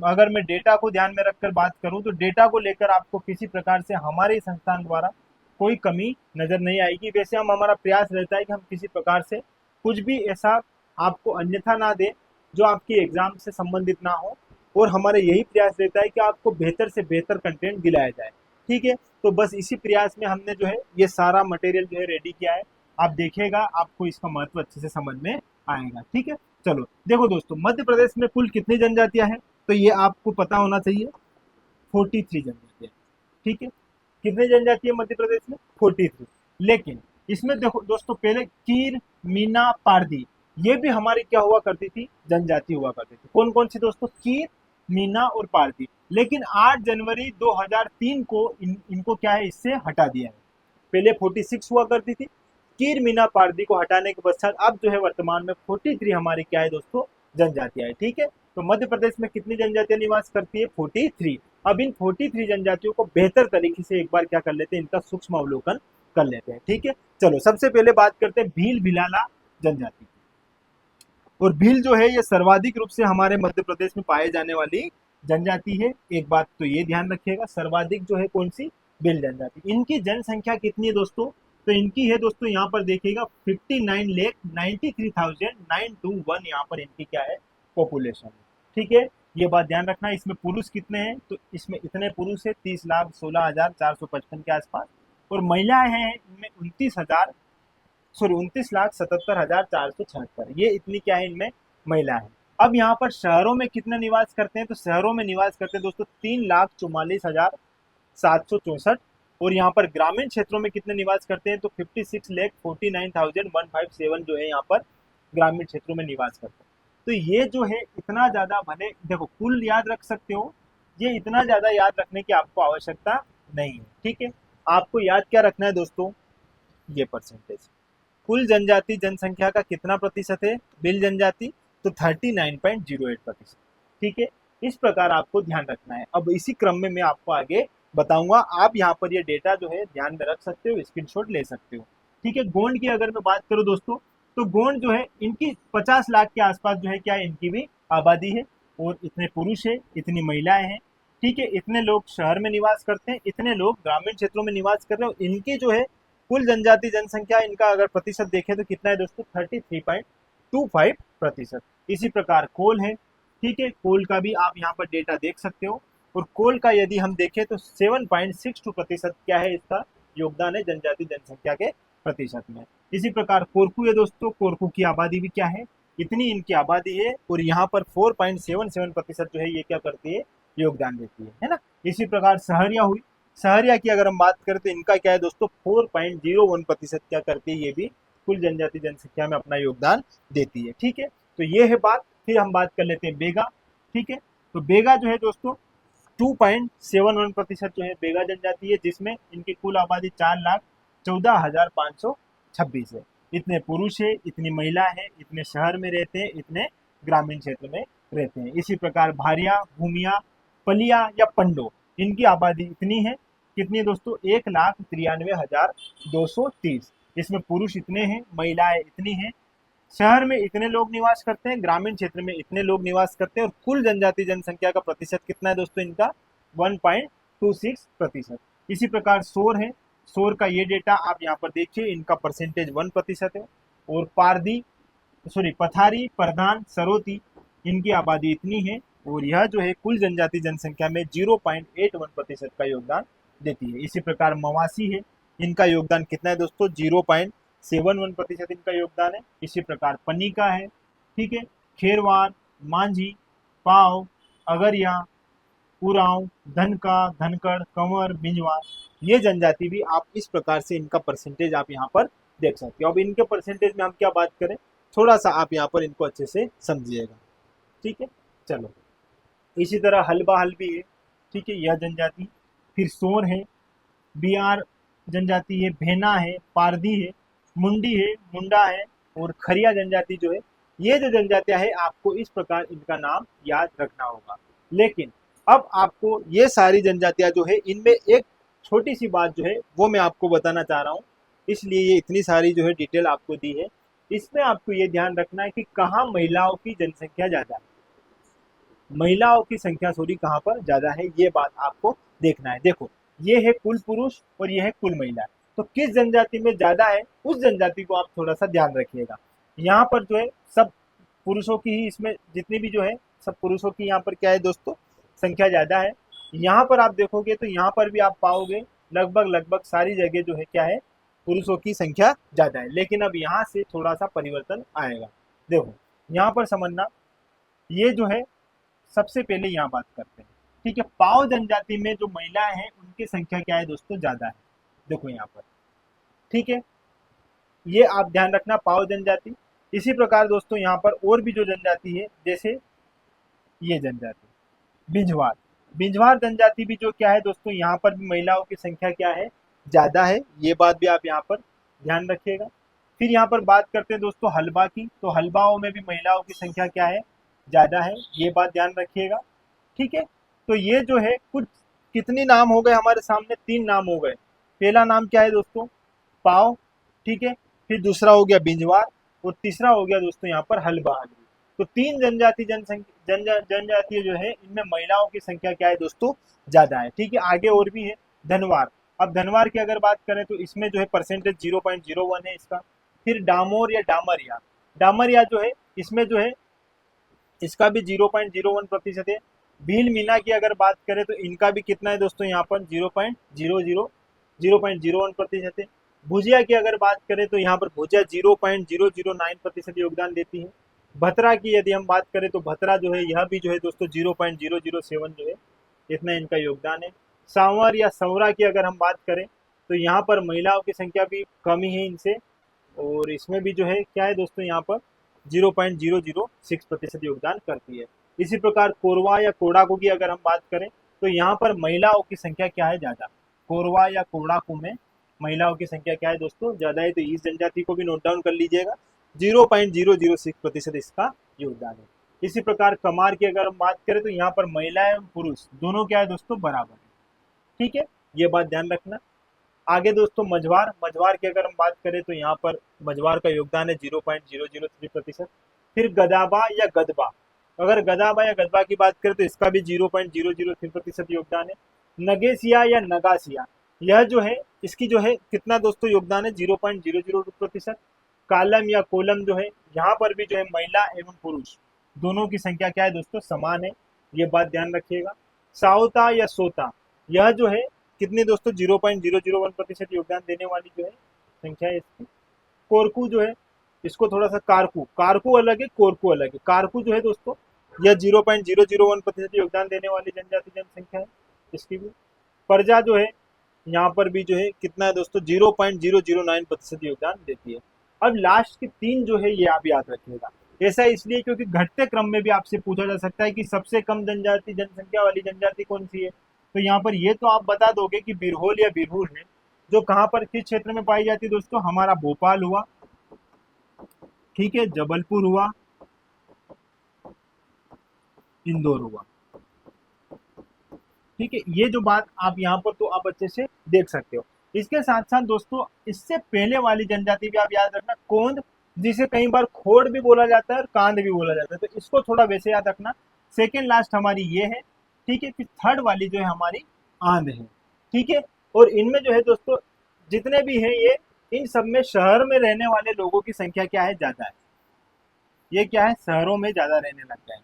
अगर मैं डेटा को ध्यान में रखकर बात करूं तो डेटा को लेकर आपको किसी प्रकार से हमारे संस्थान द्वारा कोई कमी नजर नहीं आएगी। वैसे हमारा प्रयास रहता है कि हम किसी प्रकार से कुछ भी ऐसा आपको अन्यथा ना दें जो आपकी एग्जाम से संबंधित ना हो, और हमारा यही प्रयास रहता है कि आपको बेहतर से बेहतर कंटेंट दिलाया जाए। ठीक है, तो बस इसी प्रयास में हमने जो है ये सारा मटेरियल जो है रेडी किया है। आप देखिएगा, आपको इसका महत्व अच्छे से समझ में आएगा। ठीक है, चलो देखो दोस्तों, मध्य प्रदेश में कुल कितनी जनजातियां हैं तो ये आपको पता होना चाहिए, 43 जनजातियां। ठीक है, कितनी जनजाति है मध्य प्रदेश में? 43। लेकिन इसमें देखो दोस्तों, पहले कीर, मीना, पारदी, ये भी हमारी क्या हुआ करती थी? जनजाति हुआ करती थी। कौन कौन सी दोस्तों? कीर, मीना और पारदी। लेकिन 8 जनवरी 2003 को इनको क्या है, इससे हटा दिया है। पहले 46 हुआ करती थी, कीर, मीना, पारदी को हटाने के पश्चात अब जो है वर्तमान में 43 हमारी क्या है दोस्तों? जनजातियां है। ठीक है, तो मध्य प्रदेश में कितनी जनजातियां निवास करती है? 43। अब इन 43 जनजातियों को बेहतर तरीके से एक बार क्या कर लेते हैं, इनका सूक्ष्म अवलोकन कर लेते हैं। ठीक है, चलो सबसे पहले बात करते हैं भील भिलाला जनजाति। और भील जो है ये सर्वाधिक रूप से हमारे मध्य प्रदेश में पाए जाने वाली जनजाति है। एक बात तो ये ध्यान रखिएगा, सर्वाधिक जो है कौन सी? भील जनजाति। इनकी जनसंख्या कितनी है दोस्तों? तो इनकी है दोस्तों, यहाँ पर देखिएगा 59,93,921 यहाँ पर इनकी क्या है? पॉपुलेशन है। ठीक है, ये बात ध्यान रखना। इसमें पुरुष कितने हैं? तो इसमें इतने पुरुष है 30,16,455 के आसपास, और महिलाएं हैं इनमें 29,77,476। ये इतनी क्या है इनमें? महिला है। अब यहाँ पर शहरों में कितने निवास करते हैं? तो शहरों में निवास करते हैं दोस्तों 3,44,764। और यहाँ पर ग्रामीण क्षेत्रों में कितने निवास करते हैं? तो 56,49,157 जो है यहाँ पर ग्रामीण क्षेत्रों में निवास करते हैं। तो ये जो है इतना ज्यादा, भले देखो कुल याद रख सकते हो, ये इतना ज्यादा याद रखने की आपको आवश्यकता नहीं है। ठीक है, आपको याद क्या रखना है दोस्तों? ये परसेंटेज। कुल जनजाति जनसंख्या का कितना प्रतिशत है भील जनजाति? तो 39.08%। ठीक है, इस प्रकार आपको ध्यान रखना है। अब इसी क्रम में मैं आपको आगे बताऊंगा। आप यहाँ पर ये डेटा जो है ध्यान में रख सकते हो, स्क्रीनशॉट ले सकते हो। ठीक है, गोंड की अगर मैं बात करूं दोस्तों, तो गोंड जो है इनकी 50 लाख के आसपास जो है क्या है, इनकी भी आबादी है, और इतने पुरुष है, इतनी महिलाएं हैं। ठीक है, इतने लोग शहर में निवास करते हैं, इतने लोग ग्रामीण क्षेत्रों में निवास कर रहे हैं, और इनकी जो है कुल जनजाति जनसंख्या इनका अगर प्रतिशत देखें तो कितना है दोस्तों, 33.25%। इसी प्रकार कोल है, ठीक है, कोल का भी आप यहाँ पर डेटा देख सकते हो, और कोल का यदि हम देखें तो 7.62% क्या है इसका योगदान है जनजाति जनसंख्या के प्रतिशत में। इसी प्रकार कोरकू है दोस्तों, कोरकू की आबादी भी क्या है, इतनी इनकी आबादी है, और यहाँ पर 4.77% जो है ये क्या करती है, योगदान देती है ना। इसी प्रकार सहरिया हुई, सहरिया की अगर हम बात करें तो इनका क्या है दोस्तों, 4.01% क्या करती है, ये भी कुल जनजाति जनसंख्या में अपना योगदान देती है। ठीक है, तो ये है बात। फिर हम बात कर लेते हैं बेगा। ठीक है, तो बेगा जो है दोस्तों 2.71% जो है बेगा जनजाति है, जिसमें इनकी कुल आबादी 4,14,526 है। इतने पुरुष है, इतनी महिला है, इतने शहर में रहते हैं, इतने ग्रामीण क्षेत्र में रहते हैं। इसी प्रकार भारिया, भूमिया, पलिया या पंडो, इनकी आबादी इतनी है, कितनी है दोस्तों, 1,93,230। इसमें पुरुष इतने हैं, महिलाएं इतनी हैं, शहर में इतने लोग निवास करते हैं, ग्रामीण क्षेत्र में इतने लोग निवास करते हैं, और कुल जनजाति जनसंख्या का प्रतिशत कितना है दोस्तों इनका, 1.26%। इसी प्रकार शोर है, शोर का ये डेटा आप यहाँ पर देखिए, इनका परसेंटेज 1% है। और पारदी पथारी, प्रधान, सरोती, इनकी आबादी इतनी है, और यह जो है कुल जनजाति जनसंख्या में 0.81% का योगदान देती है। इसी प्रकार मवासी है, इनका योगदान कितना है दोस्तों, 0.71% इनका योगदान है। इसी प्रकार पनिका है, ठीक है, खेरवार, मांझी, पाव, अगरिया, उरांव, धनका, धनकड़, कंवर, बिंजवार, ये जनजाति भी आप इस प्रकार से इनका परसेंटेज आप यहाँ पर देख सकते हो। अब इनके परसेंटेज में हम क्या बात करें, थोड़ा सा आप यहाँ पर इनको अच्छे से समझिएगा। ठीक है, चलो। इसी तरह हलबा हलबी है, ठीक है, यह जनजाति। फिर सोर है, बिहार जनजाति है, भेना है, पारधी है, मुंडी है, मुंडा है, और खरिया जनजाति जो है, ये जो जनजातियां है आपको इस प्रकार इनका नाम याद रखना होगा। लेकिन अब आपको ये सारी जनजातियां जो है, इनमें एक छोटी सी बात जो है वो मैं आपको बताना चाह रहा हूँ, इसलिए ये इतनी सारी जो है डिटेल आपको दी है। इसमें आपको ये ध्यान रखना है कि कहाँ महिलाओं की जनसंख्या ज्यादा है, महिलाओं की संख्या सॉरी कहाँ पर ज्यादा है, ये बात आपको देखना है। देखो, ये है कुल पुरुष और ये है कुल महिला, तो किस जनजाति में ज्यादा है उस जनजाति को आप थोड़ा सा ध्यान रखिएगा। यहाँ पर जो है सब पुरुषों की ही, इसमें जितनी भी जो है सब पुरुषों की यहाँ पर क्या है दोस्तों, संख्या ज्यादा है। यहाँ पर आप देखोगे तो यहाँ पर भी आप पाओगे लगभग लगभग सारी जगह जो है क्या है, पुरुषों की संख्या ज्यादा है। लेकिन अब यहाँ से थोड़ा सा परिवर्तन आएगा। देखो, यहाँ पर समझना, ये जो है सबसे पहले यहाँ बात करते हैं, ठीक है, पाव जनजाति में जो महिलाएं हैं उनकी संख्या क्या है दोस्तों, ज्यादा है। देखो यहाँ पर, ठीक है, ये आप ध्यान रखना, पाव जनजाति। इसी प्रकार दोस्तों यहाँ पर और भी जो जनजाति है, जैसे ये जनजाति बिंझवार, बिंझवार जनजाति भी जो क्या है दोस्तों, यहाँ पर भी महिलाओं की संख्या क्या है, ज्यादा है। ये बात भी आप यहाँ पर ध्यान रखिएगा। फिर यहाँ पर बात करते हैं दोस्तों हलबा की, तो हलबाओं में भी महिलाओं की संख्या क्या है, ज्यादा है, ये बात ध्यान रखिएगा। ठीक है, तो ये जो है कुछ कितने नाम हो गए हमारे सामने, 3 नाम हो गए। पहला नाम क्या है दोस्तों, पाव, ठीक है, फिर दूसरा हो गया बिंजवार, और तीसरा हो गया दोस्तों यहाँ पर हलबा हलबी। तो 3 जनजाति जनजातीय जो है, इनमें महिलाओं की संख्या क्या है दोस्तों, ज्यादा है। ठीक है, आगे और भी है धनवार। अब धनवार की अगर बात करें तो इसमें जो है परसेंटेज 0.01 है इसका। फिर डामोर या डामरिया, डामरिया जो है इसमें जो है इसका भी 0.01% है। भील मीना की अगर बात करें तो इनका भी कितना है दोस्तों, यहाँ पर 0.01% है। भुजिया की अगर बात करें तो यहाँ पर भुजिया 0.009% योगदान देती है। भतरा की यदि हम बात करें तो भतरा जो है यह भी जो है दोस्तों 0.007 जो है इतना इनका योगदान है। सांवर या संवरा की अगर हम बात करें तो यहाँ पर महिलाओं की संख्या भी कम ही है इनसे, और इसमें भी जो है क्या है दोस्तों, यहाँ पर 0.006% योगदान करती है। इसी प्रकार कोरवा या कोड़ाकू की अगर हम बात करें तो यहाँ पर महिलाओं की संख्या क्या है, ज्यादा। कोरवा या कोड़ाकू में महिलाओं की संख्या क्या है दोस्तों, ज्यादा है। तो इस जनजाति को भी नोट डाउन कर लीजिएगा, 0.006% इसका योगदान है। इसी प्रकार कमार की अगर हम बात करें तो यहाँ पर महिलाएं एवं पुरुष दोनों क्या है दोस्तों, बराबर है। ठीक है, ये बात ध्यान रखना। आगे दोस्तों मझवार, मझवार की अगर हम बात करें तो यहाँ पर मझवार का योगदान है 0.003%। फिर गदाबा या गदबा, अगर गदाबा या गदबा की बात करें तो इसका भी 0.003% योगदान है। नगेसिया या नगासिया, यह जो है इसकी जो है कितना दोस्तों योगदान है, 0.002%। कालम या कोलम जो है, यहाँ पर भी जो है महिला एवं पुरुष दोनों की संख्या क्या है दोस्तों, समान है, ये बात ध्यान रखिएगा। सावता या सोता, यह जो है कितनी दोस्तों, 0.001% योगदान देने वाली जो है संख्या है इसकी। कोरकू जो है, इसको थोड़ा सा कारकू, कारकू अलग है, कोरकू अलग है। कारकू जो है दोस्तों, यह 0.001% योगदान देने वाली जनजाति जनसंख्या है इसकी भी। प्रजा जो है, यहाँ पर भी जो है कितना है दोस्तों, 0.009% योगदान देती है। अब लास्ट के तीन जो है ये आप याद रखिएगा। ऐसा इसलिए क्योंकि घटते क्रम में भी आपसे पूछा जा सकता है कि सबसे कम जनजाति जनसंख्या वाली जनजाति कौन सी है। तो यहाँ पर ये तो आप बता दोगे कि बिरहोल या बिरहुल है, जो कहाँ पर किस क्षेत्र में पाई जाती है दोस्तों, हमारा भोपाल हुआ, ठीक है, जबलपुर हुआ, इंदौर हुआ, ठीक है। ये जो बात आप यहाँ पर तो आप अच्छे से देख सकते हो। इसके साथ साथ दोस्तों इससे पहले वाली जनजाति भी आप याद रखना, कोंद, जिसे कई बार खोड़ भी बोला जाता है और कांद भी बोला जाता है, तो इसको थोड़ा वैसे याद रखना। सेकेंड लास्ट हमारी ये है, ठीक है। फिर थर्ड वाली जो है हमारी आंध है, ठीक है। और इनमें जो है दोस्तों जितने भी हैं ये, इन सब में शहर में रहने वाले लोगों की संख्या क्या है, ज्यादा है। ये क्या है, शहरों में ज्यादा रहने लग गए हैं,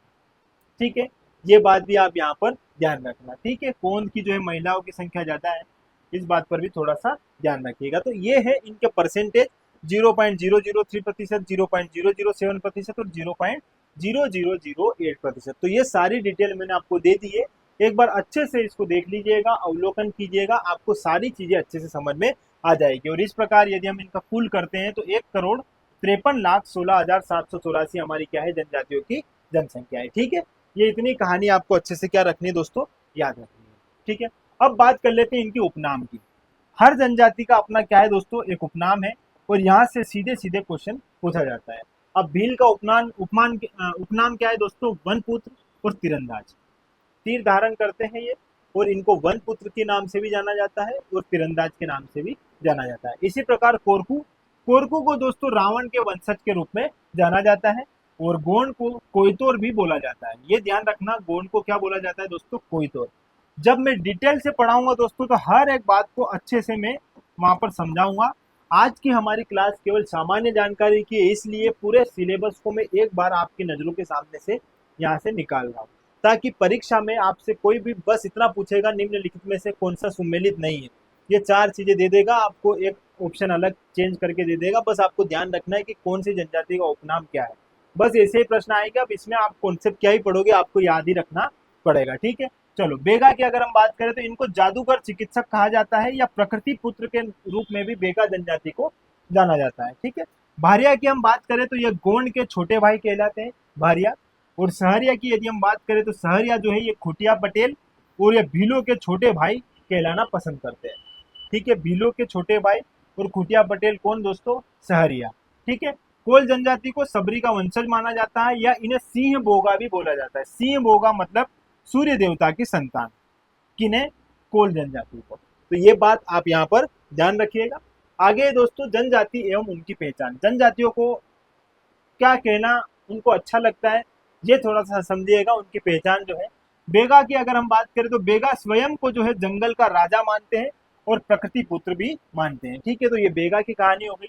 ठीक है। ये बात भी आप यहाँ पर ध्यान रखना, ठीक है। कोंद की जो है महिलाओं की संख्या ज्यादा है, इस बात पर भी थोड़ा सा ध्यान रखिएगा। तो ये है इनके परसेंटेज, 0.003%, 0.007% और 0.0008%। तो ये सारी डिटेल मैंने आपको दे दी है। एक बार अच्छे से इसको देख लीजिएगा, अवलोकन कीजिएगा, आपको सारी चीजें अच्छे से समझ में आ जाएगी। और इस प्रकार यदि हम इनका फुल करते हैं तो 1,53,16,784 हमारी क्या है, जनजातियों की जनसंख्या है, ठीक है। ये इतनी कहानी आपको अच्छे से क्या रखनी है दोस्तों, याद रखनी है, ठीक है। अब बात कर लेते हैं इनके उपनाम की। हर जनजाति का अपना क्या है दोस्तों, एक उपनाम है, और यहाँ से सीधे सीधे क्वेश्चन पूछा जाता है। अब भील का उपनाम क्या है दोस्तों, वनपुत्र और तीरंदाज। तीर धारण करते हैं ये, और इनको वनपुत्र के नाम से भी जाना जाता है और तीरंदाज के नाम से भी जाना जाता है। इसी प्रकार कोरकू, कोरकू को दोस्तों रावण के वंशज के रूप में जाना जाता है, और गोंड को कोयतोर भी बोला जाता है। ये ध्यान रखना, गोंड को क्या बोला जाता है दोस्तों, कोयतोर। जब मैं डिटेल से पढ़ाऊंगा दोस्तों तो हर एक बात को अच्छे से मैं वहां पर समझाऊंगा। आज की हमारी क्लास केवल सामान्य जानकारी की है, इसलिए पूरे सिलेबस को मैं एक बार आपकी नजरों के सामने से यहाँ से निकाल रहा हूँ, ताकि परीक्षा में आपसे कोई भी बस इतना पूछेगा निम्नलिखित में से कौन सा सुमेलित नहीं है। ये चार चीजें दे देगा आपको, एक ऑप्शन अलग चेंज करके दे देगा, बस आपको ध्यान रखना है कि कौन सी जनजाति का उपनाम क्या है। बस ऐसे ही प्रश्न आएगा। अब इसमें आप कॉन्सेप्ट क्या ही पढ़ोगे, आपको याद ही रखना पड़ेगा, ठीक है। चलो, बेगा की अगर हम बात करें तो इनको जादूगर चिकित्सक कहा जाता है, या प्रकृति पुत्र के रूप में भी बेगा जनजाति को जाना जाता है, ठीक है। भारिया की हम बात करें तो ये गोंड के छोटे भाई कहलाते हैं, भारिया। और सहरिया की यदि हम बात करें तो सहरिया जो है ये खुटिया पटेल और ये भीलों के छोटे भाई कहलाना पसंद करते हैं, ठीक है। भीलों के छोटे भाई और खुटिया पटेल कौन दोस्तों, सहरिया, ठीक है। कोल जनजाति को सबरी का वंशज माना जाता है, या इन्हें सिंह बोगा भी बोला जाता है। सिंह बोगा मतलब सूर्य देवता की संतान, किन्हें, कोल जनजाति को। तो ये बात आप यहाँ पर ध्यान रखिएगा। आगे दोस्तों जनजाति एवं उनकी पहचान, जनजातियों को क्या कहना उनको अच्छा लगता है, ये थोड़ा सा समझिएगा। उनकी पहचान जो है, बेगा की अगर हम बात करें तो बेगा स्वयं को जो है जंगल का राजा मानते हैं और प्रकृति पुत्र भी मानते हैं, ठीक है। तो ये बेगा की कहानी हो गई।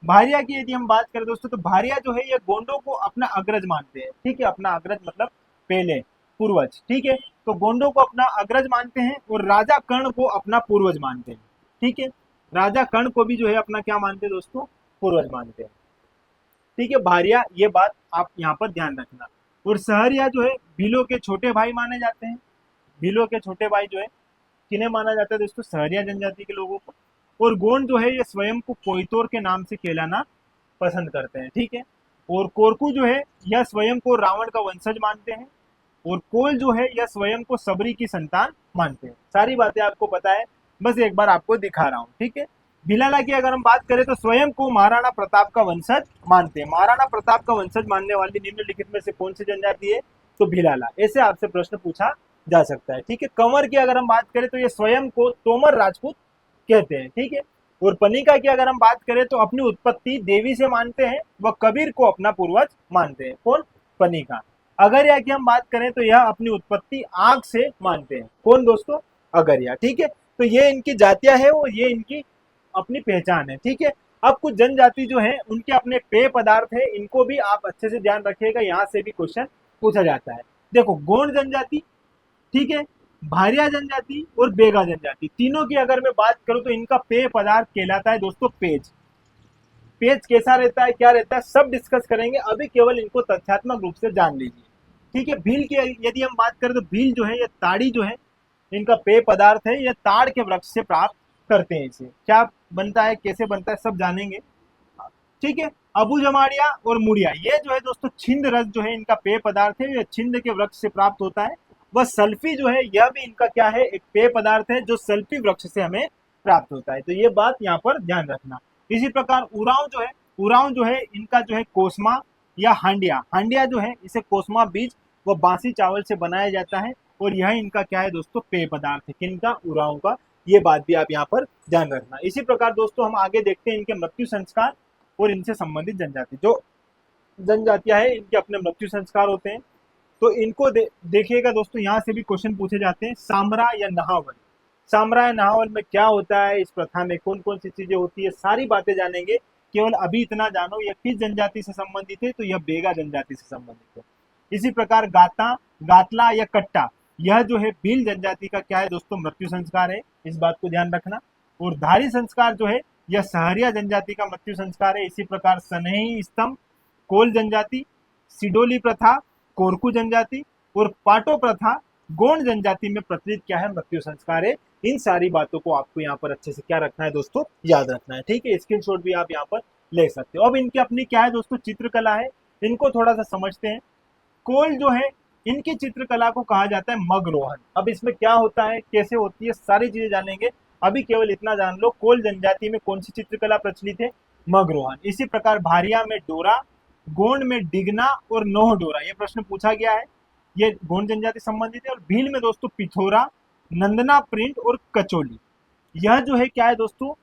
भारिया की यदि हम बात करें दोस्तों तो भारिया जो है ये गोंडों को अपना अग्रज मानते हैं, ठीक है। अपना अग्रज मतलब पहले, पूर्वज, ठीक है। तो गोंडों को अपना अग्रज मानते हैं और राजा कर्ण को अपना पूर्वज मानते हैं, ठीक है। राजा कर्ण को भी जो है अपना क्या मानते हैं दोस्तों, पूर्वज मानते हैं, ठीक है। भारिया, ये बात आप यहाँ पर ध्यान रखना। और सहरिया जो है भीलों के छोटे भाई माने जाते हैं। भीलों के छोटे भाई जो है किन्हें माना जाता है दोस्तों, सहरिया जनजाति के लोगों को। और गोंड जो है ये स्वयं को कोयतोर के नाम से कहलाना पसंद करते हैं, ठीक है। और कोरकू जो है यह स्वयं को रावण का वंशज मानते हैं। और कोल जो है यह स्वयं को सबरी की संतान मानते हैं। सारी बातें आपको पता है, बस एक बार आपको दिखा रहा हूँ, ठीक है। भिलाला की अगर हम बात करें तो स्वयं को महाराणा प्रताप का वंशज मानते हैं। महाराणा प्रताप का वंशज मानने वाली निम्नलिखित में से कौन सी जनजाति है, तो भिलाला। ऐसे आपसे प्रश्न पूछा जा सकता है, ठीक है। कंवर की अगर हम बात करें तो ये स्वयं को तोमर राजपूत कहते हैं, ठीक है। और पनिका की अगर हम बात करें तो अपनी उत्पत्ति देवी से मानते हैं, वह कबीर को अपना पूर्वज मानते हैं। कौन, पनिका। अगरिया की हम बात करें तो यह अपनी उत्पत्ति आग से मानते हैं। कौन दोस्तों? अगरिया। ठीक है, तो ये इनकी जातियां है और ये इनकी अपनी पहचान है। ठीक है, अब कुछ जनजाति जो है उनके अपने पेय पदार्थ है, इनको भी आप अच्छे से ध्यान रखिएगा, यहाँ से भी क्वेश्चन पूछा जाता है। देखो, गोंड जनजाति, ठीक है, भारिया जनजाति और बेगा जनजाति, तीनों की अगर मैं बात करूं तो इनका पेय पदार्थ कहलाता है दोस्तों पेज। पेज कैसा रहता है, क्या रहता है, सब डिस्कस करेंगे, अभी केवल इनको तथ्यात्मक रूप से जान लीजिए। ठीक है, भील की यदि हम बात करें तो भील जो है, ये ताड़ी जो है इनका पेय पदार्थ है, ये ताड़ के वृक्ष से प्राप्त करते हैं। इसे क्या बनता है, कैसे बनता है, सब जानेंगे। ठीक है, अबू जमाड़िया और मुड़िया, ये जो है दोस्तों छिंद रस जो है इनका पेय पदार्थ है, ये छिंद के वृक्ष से प्राप्त होता है। वह सल्फी जो है यह भी इनका क्या है, एक पेय पदार्थ है जो सल्फी वृक्ष से हमें प्राप्त होता है। तो ये बात यहाँ पर ध्यान रखना। इसी प्रकार उराव जो है, उराव जो है इनका जो है कोसमा या हांडिया, हांडिया जो है इसे कोसमा बीज व बासी चावल से बनाया जाता है, और यह इनका क्या है दोस्तों, पेय पदार्थ है। किनका? उराव का। ये बात भी आप यहाँ पर ध्यान रखना। इसी प्रकार दोस्तों हम आगे देखते हैं इनके मृत्यु संस्कार और इनसे संबंधित जनजाति। जो जनजातियां है इनके अपने मृत्यु संस्कार होते हैं, तो इनको देखिएगा दोस्तों, यहाँ से भी क्वेश्चन पूछे जाते हैं। सामरा या नहावल, सामरा या नहावल में क्या होता है, इस प्रथा में कौन कौन सी चीजें होती है, सारी बातें जानेंगे। केवल अभी इतना जानो, यह किस जनजाति से संबंधित है, तो यह बेगा जनजाति से संबंधित है। इसी प्रकार गाता, गातला या कट्टा, यह जो है भील जनजाति का क्या है दोस्तों, मृत्यु संस्कार है, इस बात को ध्यान रखना। और धारी संस्कार जो है यह सहरिया जनजाति का मृत्यु संस्कार है। इसी प्रकार सनही स्तंभ कोल जनजाति, सिडोली प्रथा कोरकू जनजाति और पाटो प्रथा गोंड जनजाति में प्रचलित क्या है, मृत्यु संस्कार है। इन सारी बातों को आपको यहाँ पर अच्छे से क्या रखना है दोस्तों, याद रखना है। ठीक है, स्क्रीनशॉट भी आप यहाँ पर ले सकते हो। अब इनकी अपनी क्या है दोस्तों, चित्रकला है, इनको थोड़ा सा समझते हैं। कोल जो है इनकी चित्रकला को कहा जाता है मगरोहन। अब इसमें क्या होता है, कैसे होती है, सारी चीजें जानेंगे। अभी केवल इतना जान लो, कोल जनजाति में कौन सी चित्रकला प्रचलित है, मगरोहन। इसी प्रकार भारिया में डोरा, गोंड में डिगना और नोह डोरा, ये प्रश्न पूछा गया है, ये गोंड जनजाति संबंधित है। और भील में दोस्तों पिथोरा, नंदना प्रिंट और कचोली, यह जो है क्या है दोस्तों,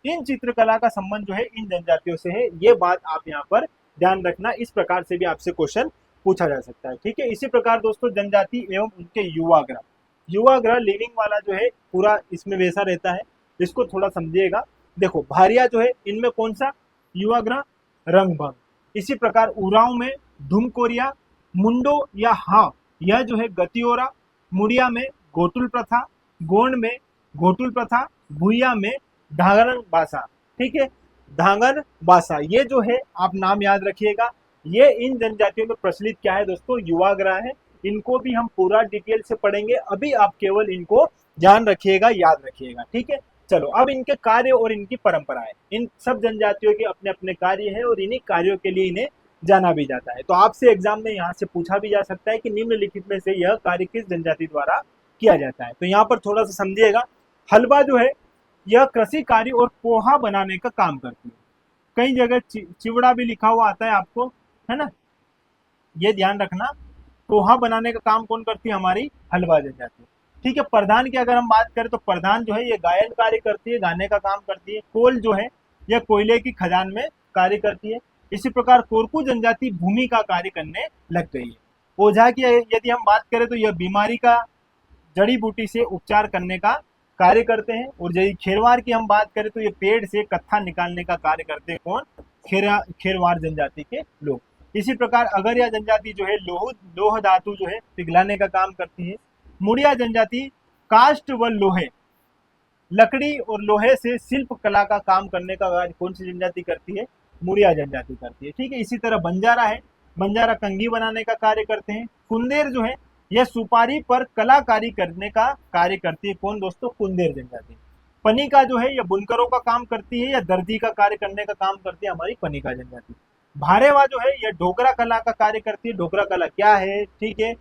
इन चित्रकला का संबंध जो है इन जनजातियों से है। ये बात आप यहाँ पर ध्यान रखना, इस प्रकार से भी आपसे क्वेश्चन पूछा जा सकता है। ठीक है, इसी प्रकार दोस्तों जनजाति एवं उनके युवाग्रह, युवाग्रह लिविंग वाला जो है पूरा इसमें वैसा रहता है, इसको थोड़ा समझिएगा। देखो, भारिया जो है इनमें कौन सा युवाग्रह, रंगभंग। इसी प्रकार उराव में धुमकोरिया, मुंडो या हाव, यह जो है गतियोरा। मुड़िया में घोटुल प्रथा, गोंड में घोटुल प्रथा, भूया में धांगन बासा। ठीक है, धांगन बासा, ये जो है आप नाम याद रखिएगा। ये इन जनजातियों में प्रचलित क्या है दोस्तों, युवाग्रह है। इनको भी हम पूरा डिटेल से पढ़ेंगे, अभी आप केवल इनको ध्यान रखिएगा, याद रखिएगा। ठीक है, चलो अब इनके कार्य और इनकी परंपराएं। इन सब जनजातियों के अपने अपने कार्य है और इन्हीं कार्यों के लिए इन्हें जाना भी जाता है। तो आपसे एग्जाम में यहाँ से पूछा भी जा सकता है कि निम्नलिखित में से यह कार्य किस जनजाति द्वारा किया जाता है। तो यहाँ पर थोड़ा सा समझिएगा। हलवा जो है यह कृषि कार्य और पोहा बनाने का काम करती है। कई जगह चिवड़ा भी लिखा हुआ आता है आपको, है ना, ये ध्यान रखना। पोहा बनाने का काम कौन करती है, हमारी हलवा जनजाति। ठीक है, प्रधान की अगर हम बात करें तो प्रधान जो है ये गायन कार्य करती है, गाने का काम करती है। कोल जो है यह कोयले की खदान में कार्य करती है। इसी प्रकार कोरकू जनजाति भूमि का कार्य करने लग गई है। ओझा की यदि हम बात करें तो यह बीमारी का जड़ी बूटी से उपचार करने का कार्य करते हैं। और यदि खेरवार की हम बात करें तो ये पेड़ से कत्था निकालने का कार्य करते हैं। कौन? खेरवार जनजाति के लोग। इसी प्रकार अगरिया जनजाति जो है लोह धातु जो है पिघलाने का काम करती है। मुड़िया जनजाति काष्ठ व लोहे, लकड़ी और लोहे से शिल्प कला का काम करने का कार्य कौन सी जनजाति करती है, मुड़िया जनजाति करती है। ठीक है, इसी तरह बंजारा है, बंजारा कंघी बनाने का कार्य करते हैं। कुंदेर जो है यह सुपारी पर कलाकारी करने का कार्य करती है। कौन दोस्तों? कुंदेर जनजाति। पनिका जो है यह बुनकरों का काम करती है या दर्जी का कार्य करने का काम करती है, हमारी पनिका जनजाति। भारेवा जो है यह ढोकरा कला का कार्य करती है। ढोकरा कला क्या है, ठीक है,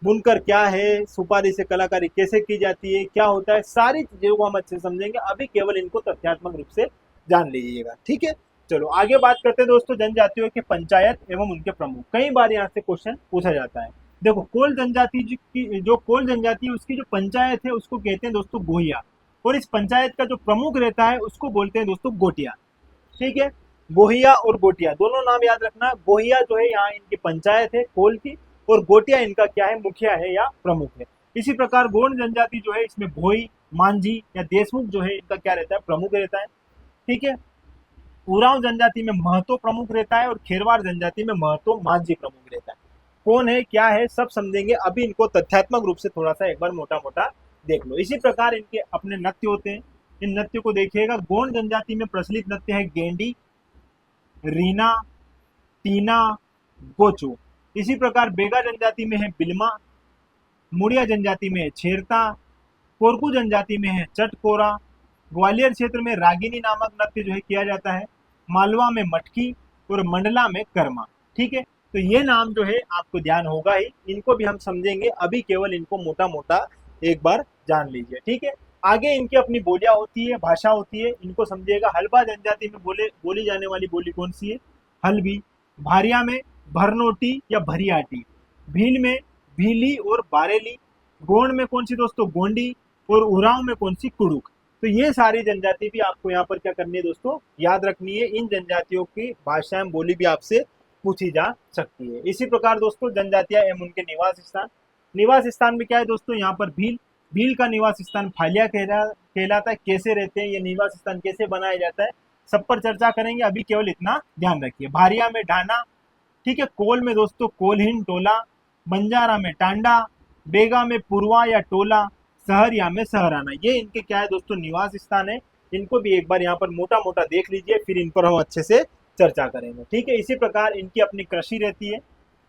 बुनकर क्या है, सुपारी से कलाकारी कैसे की जाती है, क्या होता है, सारी चीजों को हम अच्छे से समझेंगे। अभी केवल इनको तथ्यात्मक रूप से जान लीजिएगा। ठीक है, चलो आगे बात करते हैं दोस्तों जनजातियों के पंचायत एवं उनके प्रमुख। कई बार यहाँ से क्वेश्चन पूछा जाता है। देखो, कोल जनजाति की जो कोल जनजाति है उसकी जो पंचायत है उसको कहते हैं दोस्तों गोहिया, और इस पंचायत का जो प्रमुख रहता है उसको बोलते हैं दोस्तों गोटिया। ठीक है, गोहिया और गोटिया दोनों नाम याद रखना। गोहिया जो है यहाँ इनकी पंचायत है कोल की, और गोटिया इनका क्या है, मुखिया है या प्रमुख है। इसी प्रकार गोंड जनजाति जो है इसमें भोई, मांझी या देशमुख जो है इनका क्या रहता है, प्रमुख रहता है। ठीक है। उरांव जनजाति में महतो प्रमुख रहता है और खेरवार जनजाति में महतो मांझी प्रमुख रहता है। कौन है क्या है सब समझेंगे, अभी इनको तथ्यात्मक रूप से थोड़ा सा एक बार मोटा मोटा देख लो। इसी प्रकार इनके अपने नृत्य होते हैं, इन नृत्य को देखिएगा। गोंड जनजाति में प्रचलित नृत्य है गेंडी, रीना, टीना, गोचो। इसी प्रकार बेगा जनजाति में है बिलमा, मुड़िया जनजाति में है छेरता, कोरकू जनजाति में है चटकोरा, ग्वालियर क्षेत्र में रागिनी नामक नृत्य जो है किया जाता है, मालवा में मटकी और मंडला में कर्मा। ठीक है, तो ये नाम जो है आपको ध्यान होगा ही, इनको भी हम समझेंगे, अभी केवल इनको मोटा मोटा एक बार जान लीजिए। ठीक है, आगे इनकी अपनी बोलियां होती है, भाषा होती है, इनको समझिएगा। हल्बा जनजाति में बोली जाने वाली बोली कौन सी है, हल्बी। भारिया में भरनोटी या भरियाटी, भील में भीली और बारेली, गोंड में कौन सी दोस्तों, गोंडी, और उरांव में कौन सी, कुड़ुक। तो ये सारी जनजाति भी आपको यहाँ पर क्या करनी है दोस्तों, याद रखनी है। इन जनजातियों की भाषा बोली भी आपसे पूछी जा सकती है। इसी प्रकार दोस्तों जनजातियां एवं उनके निवास स्थान, निवास स्थान में क्या है दोस्तों, यहाँ पर भील, भील का निवास स्थान फालिया कहलाता है। कैसे रहते हैं ये निवास स्थान, कैसे बनाया जाता है, सब पर चर्चा करेंगे, अभी केवल इतना ध्यान रखिए। भारिया में ढाना, ठीक है। कोल में दोस्तों कोलहीन टोला, बंजारा में टांडा, बेगा में पुरवा या टोला, सहरिया में सहराना। ये इनके क्या है दोस्तों, निवास स्थान है। इनको भी एक बार यहाँ पर मोटा मोटा देख लीजिए, फिर इन पर हम अच्छे से चर्चा करेंगे। ठीक है, इसी प्रकार इनकी अपनी कृषि रहती है।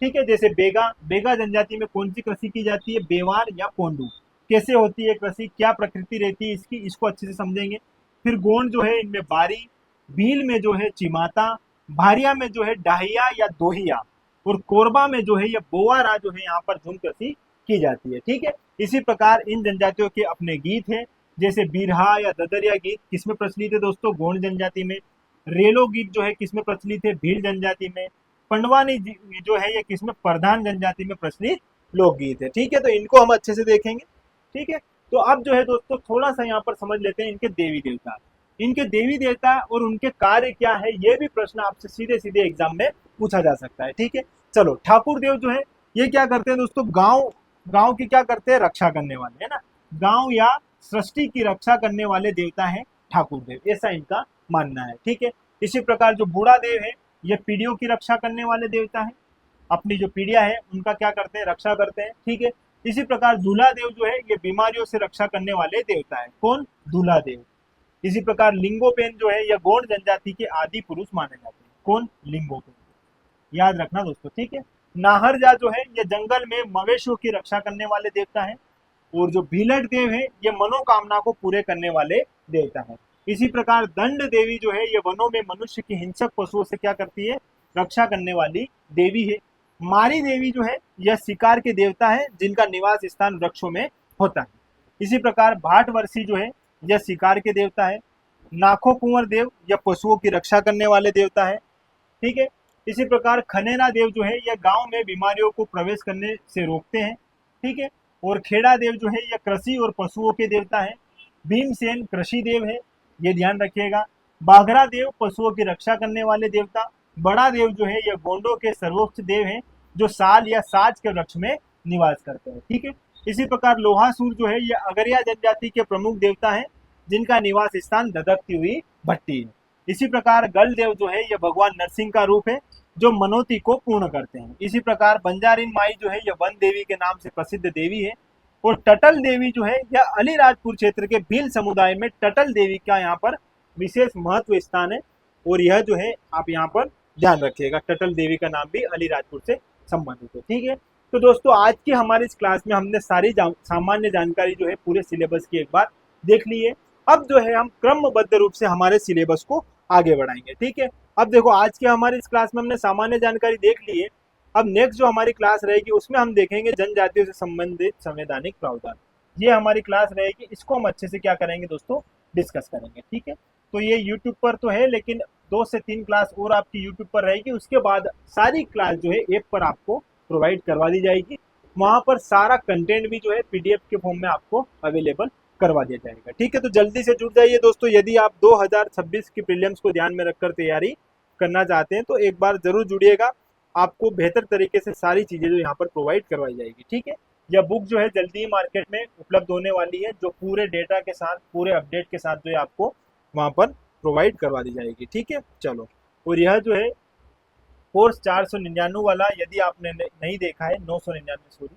ठीक है, जैसे बेगा जनजाति में कौन सी कृषि की जाती है, बेवार या पोंडू। कैसे होती है कृषि, क्या प्रकृति रहती है इसकी, इसको अच्छे से समझेंगे। फिर गोंड जो है इनमें बारी, भील में जो है चिमाता, भारिया में जो है डाहिया या दोहिया, और कोरबा में जो है ये बोवारा जो है यहाँ पर झुम कृषि की जाती है। ठीक है, इसी प्रकार इन जनजातियों के अपने गीत हैं, जैसे बिरहा या ददरिया गीत किसमें प्रचलित है दोस्तों, गोंड जनजाति में। रेलो गीत जो है किसमें प्रचलित है, भील जनजाति में। पंडवानी जो है ये किसमें, प्रधान जनजाति में प्रचलित लोकगीत है। ठीक है, तो इनको हम अच्छे से देखेंगे। ठीक है, तो अब जो है दोस्तों थोड़ा सा यहाँ पर समझ लेते हैं इनके देवी देवता। इनके देवी देवता और उनके कार्य क्या है, ये भी प्रश्न आपसे सीधे सीधे एग्जाम में पूछा जा सकता है। ठीक है, चलो ठाकुर देव जो है ये क्या करते हैं दोस्तों, गांव की क्या करते हैं, रक्षा करने वाले, है ना। गांव या सृष्टि की रक्षा करने वाले देवता है ठाकुर देव, ऐसा इनका मानना है। ठीक है, इसी प्रकार जो बूढ़ा देव है ये पीढ़ियों की रक्षा करने वाले देवता है, अपनी जो पीढ़ियां है उनका क्या करते हैं, रक्षा करते हैं। ठीक है, इसी प्रकार दूल्हा देव जो है ये बीमारियों से रक्षा करने वाले देवता है, कौन, दूल्हा देव। इसी प्रकार लिंगोपेन जो है यह गोंड जनजाति के आदि पुरुष माने जाते हैं, कौन, लिंगोपेन, याद रखना दोस्तों। ठीक है, नाहरजा जो है ये जंगल में मवेशियों की रक्षा करने वाले देवता है, और जो भीलट देव है ये मनोकामना को पूरे करने वाले देवता है। इसी प्रकार दंड देवी जो है ये वनों में मनुष्य की हिंसक पशुओं से क्या करती है, रक्षा करने वाली देवी है। मारी देवी जो है यह शिकार के देवता है, जिनका निवास स्थान वृक्षों में होता है। इसी प्रकार भाटवर्षी जो है यह शिकार के देवता है। नाखो कुंवर देव यह पशुओं की रक्षा करने वाले देवता है। ठीक है, इसी प्रकार खनेरा देव जो है यह गांव में बीमारियों को प्रवेश करने से रोकते हैं। ठीक है, और खेड़ा देव जो है यह कृषि और पशुओं के देवता है। भीमसेन कृषि देव है, ये ध्यान रखिएगा। बाघरा देव पशुओं की रक्षा करने वाले देवता। बड़ा देव जो है यह गोंडों के सर्वोच्च देव हैं, जो साल या साज के वृक्ष में निवास करते हैं। ठीक है, इसी प्रकार लोहासुर जो है यह अगरिया जनजाति के प्रमुख देवता है, जिनका निवास स्थान धधकती हुई भट्टी है। इसी प्रकार गल देव जो है यह भगवान नरसिंह का रूप है, जो मनोती को पूर्ण करते हैं। इसी प्रकार बंजारिन माई जो है यह वन देवी के नाम से प्रसिद्ध देवी है। और टटल देवी जो है यह अलीराजपुर क्षेत्र के भील समुदाय में टटल देवी का यहाँ पर विशेष महत्व स्थान है, और यह जो है आप यहाँ पर ध्यान रखिएगा, टटल देवी का नाम भी अलीराजपुर से संबंधित है। ठीक है, तो दोस्तों आज की हमारी इस क्लास में हमने सारी सामान्य जानकारी जो है पूरे सिलेबस की एक बार देख ली है। अब जो है हम क्रमबद्ध रूप से हमारे सिलेबस को आगे बढ़ाएंगे। ठीक है, अब देखो आज की हमारी इस क्लास में हमने सामान्य जानकारी देख ली है। अब नेक्स्ट जो हमारी क्लास रहेगी उसमें हम देखेंगे जनजातियों से संबंधित संवैधानिक प्रावधान। ये हमारी क्लास रहेगी, इसको हम अच्छे से क्या करेंगे दोस्तों, डिस्कस करेंगे। ठीक है, तो ये यूट्यूब पर तो है, लेकिन 2 से 3 क्लास और आपकी यूट्यूब पर रहेगी। उसके बाद सारी क्लास जो है ऐप पर आपको प्रोवाइड करवा दी जाएगी। वहां पर सारा कंटेंट भी जो है पीडीएफ के फॉर्म में आपको अवेलेबल करवा दिया जाएगा। ठीक है, तो जल्दी से जुड़ जाइए दोस्तों। यदि आप 2026 की प्रीलिम्स को ध्यान में रखकर तैयारी करना चाहते हैं तो एक बार जरूर जुड़िएगा। आपको बेहतर तरीके से सारी चीज़ें जो यहाँ पर प्रोवाइड करवाई जाएगी। ठीक है, यह बुक जो है जल्दी ही मार्केट में उपलब्ध होने वाली है, जो पूरे डेटा के साथ, पूरे अपडेट के साथ जो है आपको वहाँ पर प्रोवाइड करवा दी जाएगी। ठीक है, चलो। और यह जो है कोर्स 499 वाला, यदि आपने नहीं देखा है, 999 सॉरी,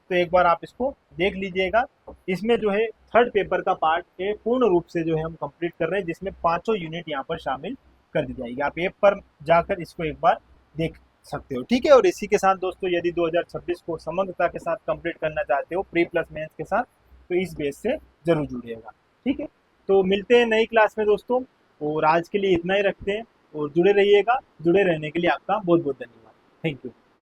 तो एक बार आप इसको देख लीजिएगा। इसमें जो है थर्ड पेपर का पार्ट है पूर्ण रूप से जो है हम कंप्लीट कर रहे हैं, जिसमें 5 यूनिट यहाँ पर शामिल कर दी जाएगी। आप ऐप पर जाकर इसको एक बार देख सकते हो। ठीक है, और इसी के साथ दोस्तों, यदि 2026 को समग्रता के साथ कंप्लीट करना चाहते हो प्री प्लस मेंस के साथ, तो इस बेस से जरूर जुड़िएगा। ठीक है, तो मिलते हैं नई क्लास में दोस्तों, और आज के लिए इतना ही रखते हैं। और जुड़े रहिएगा। जुड़े रहने के लिए आपका बहुत बहुत धन्यवाद। Thank you.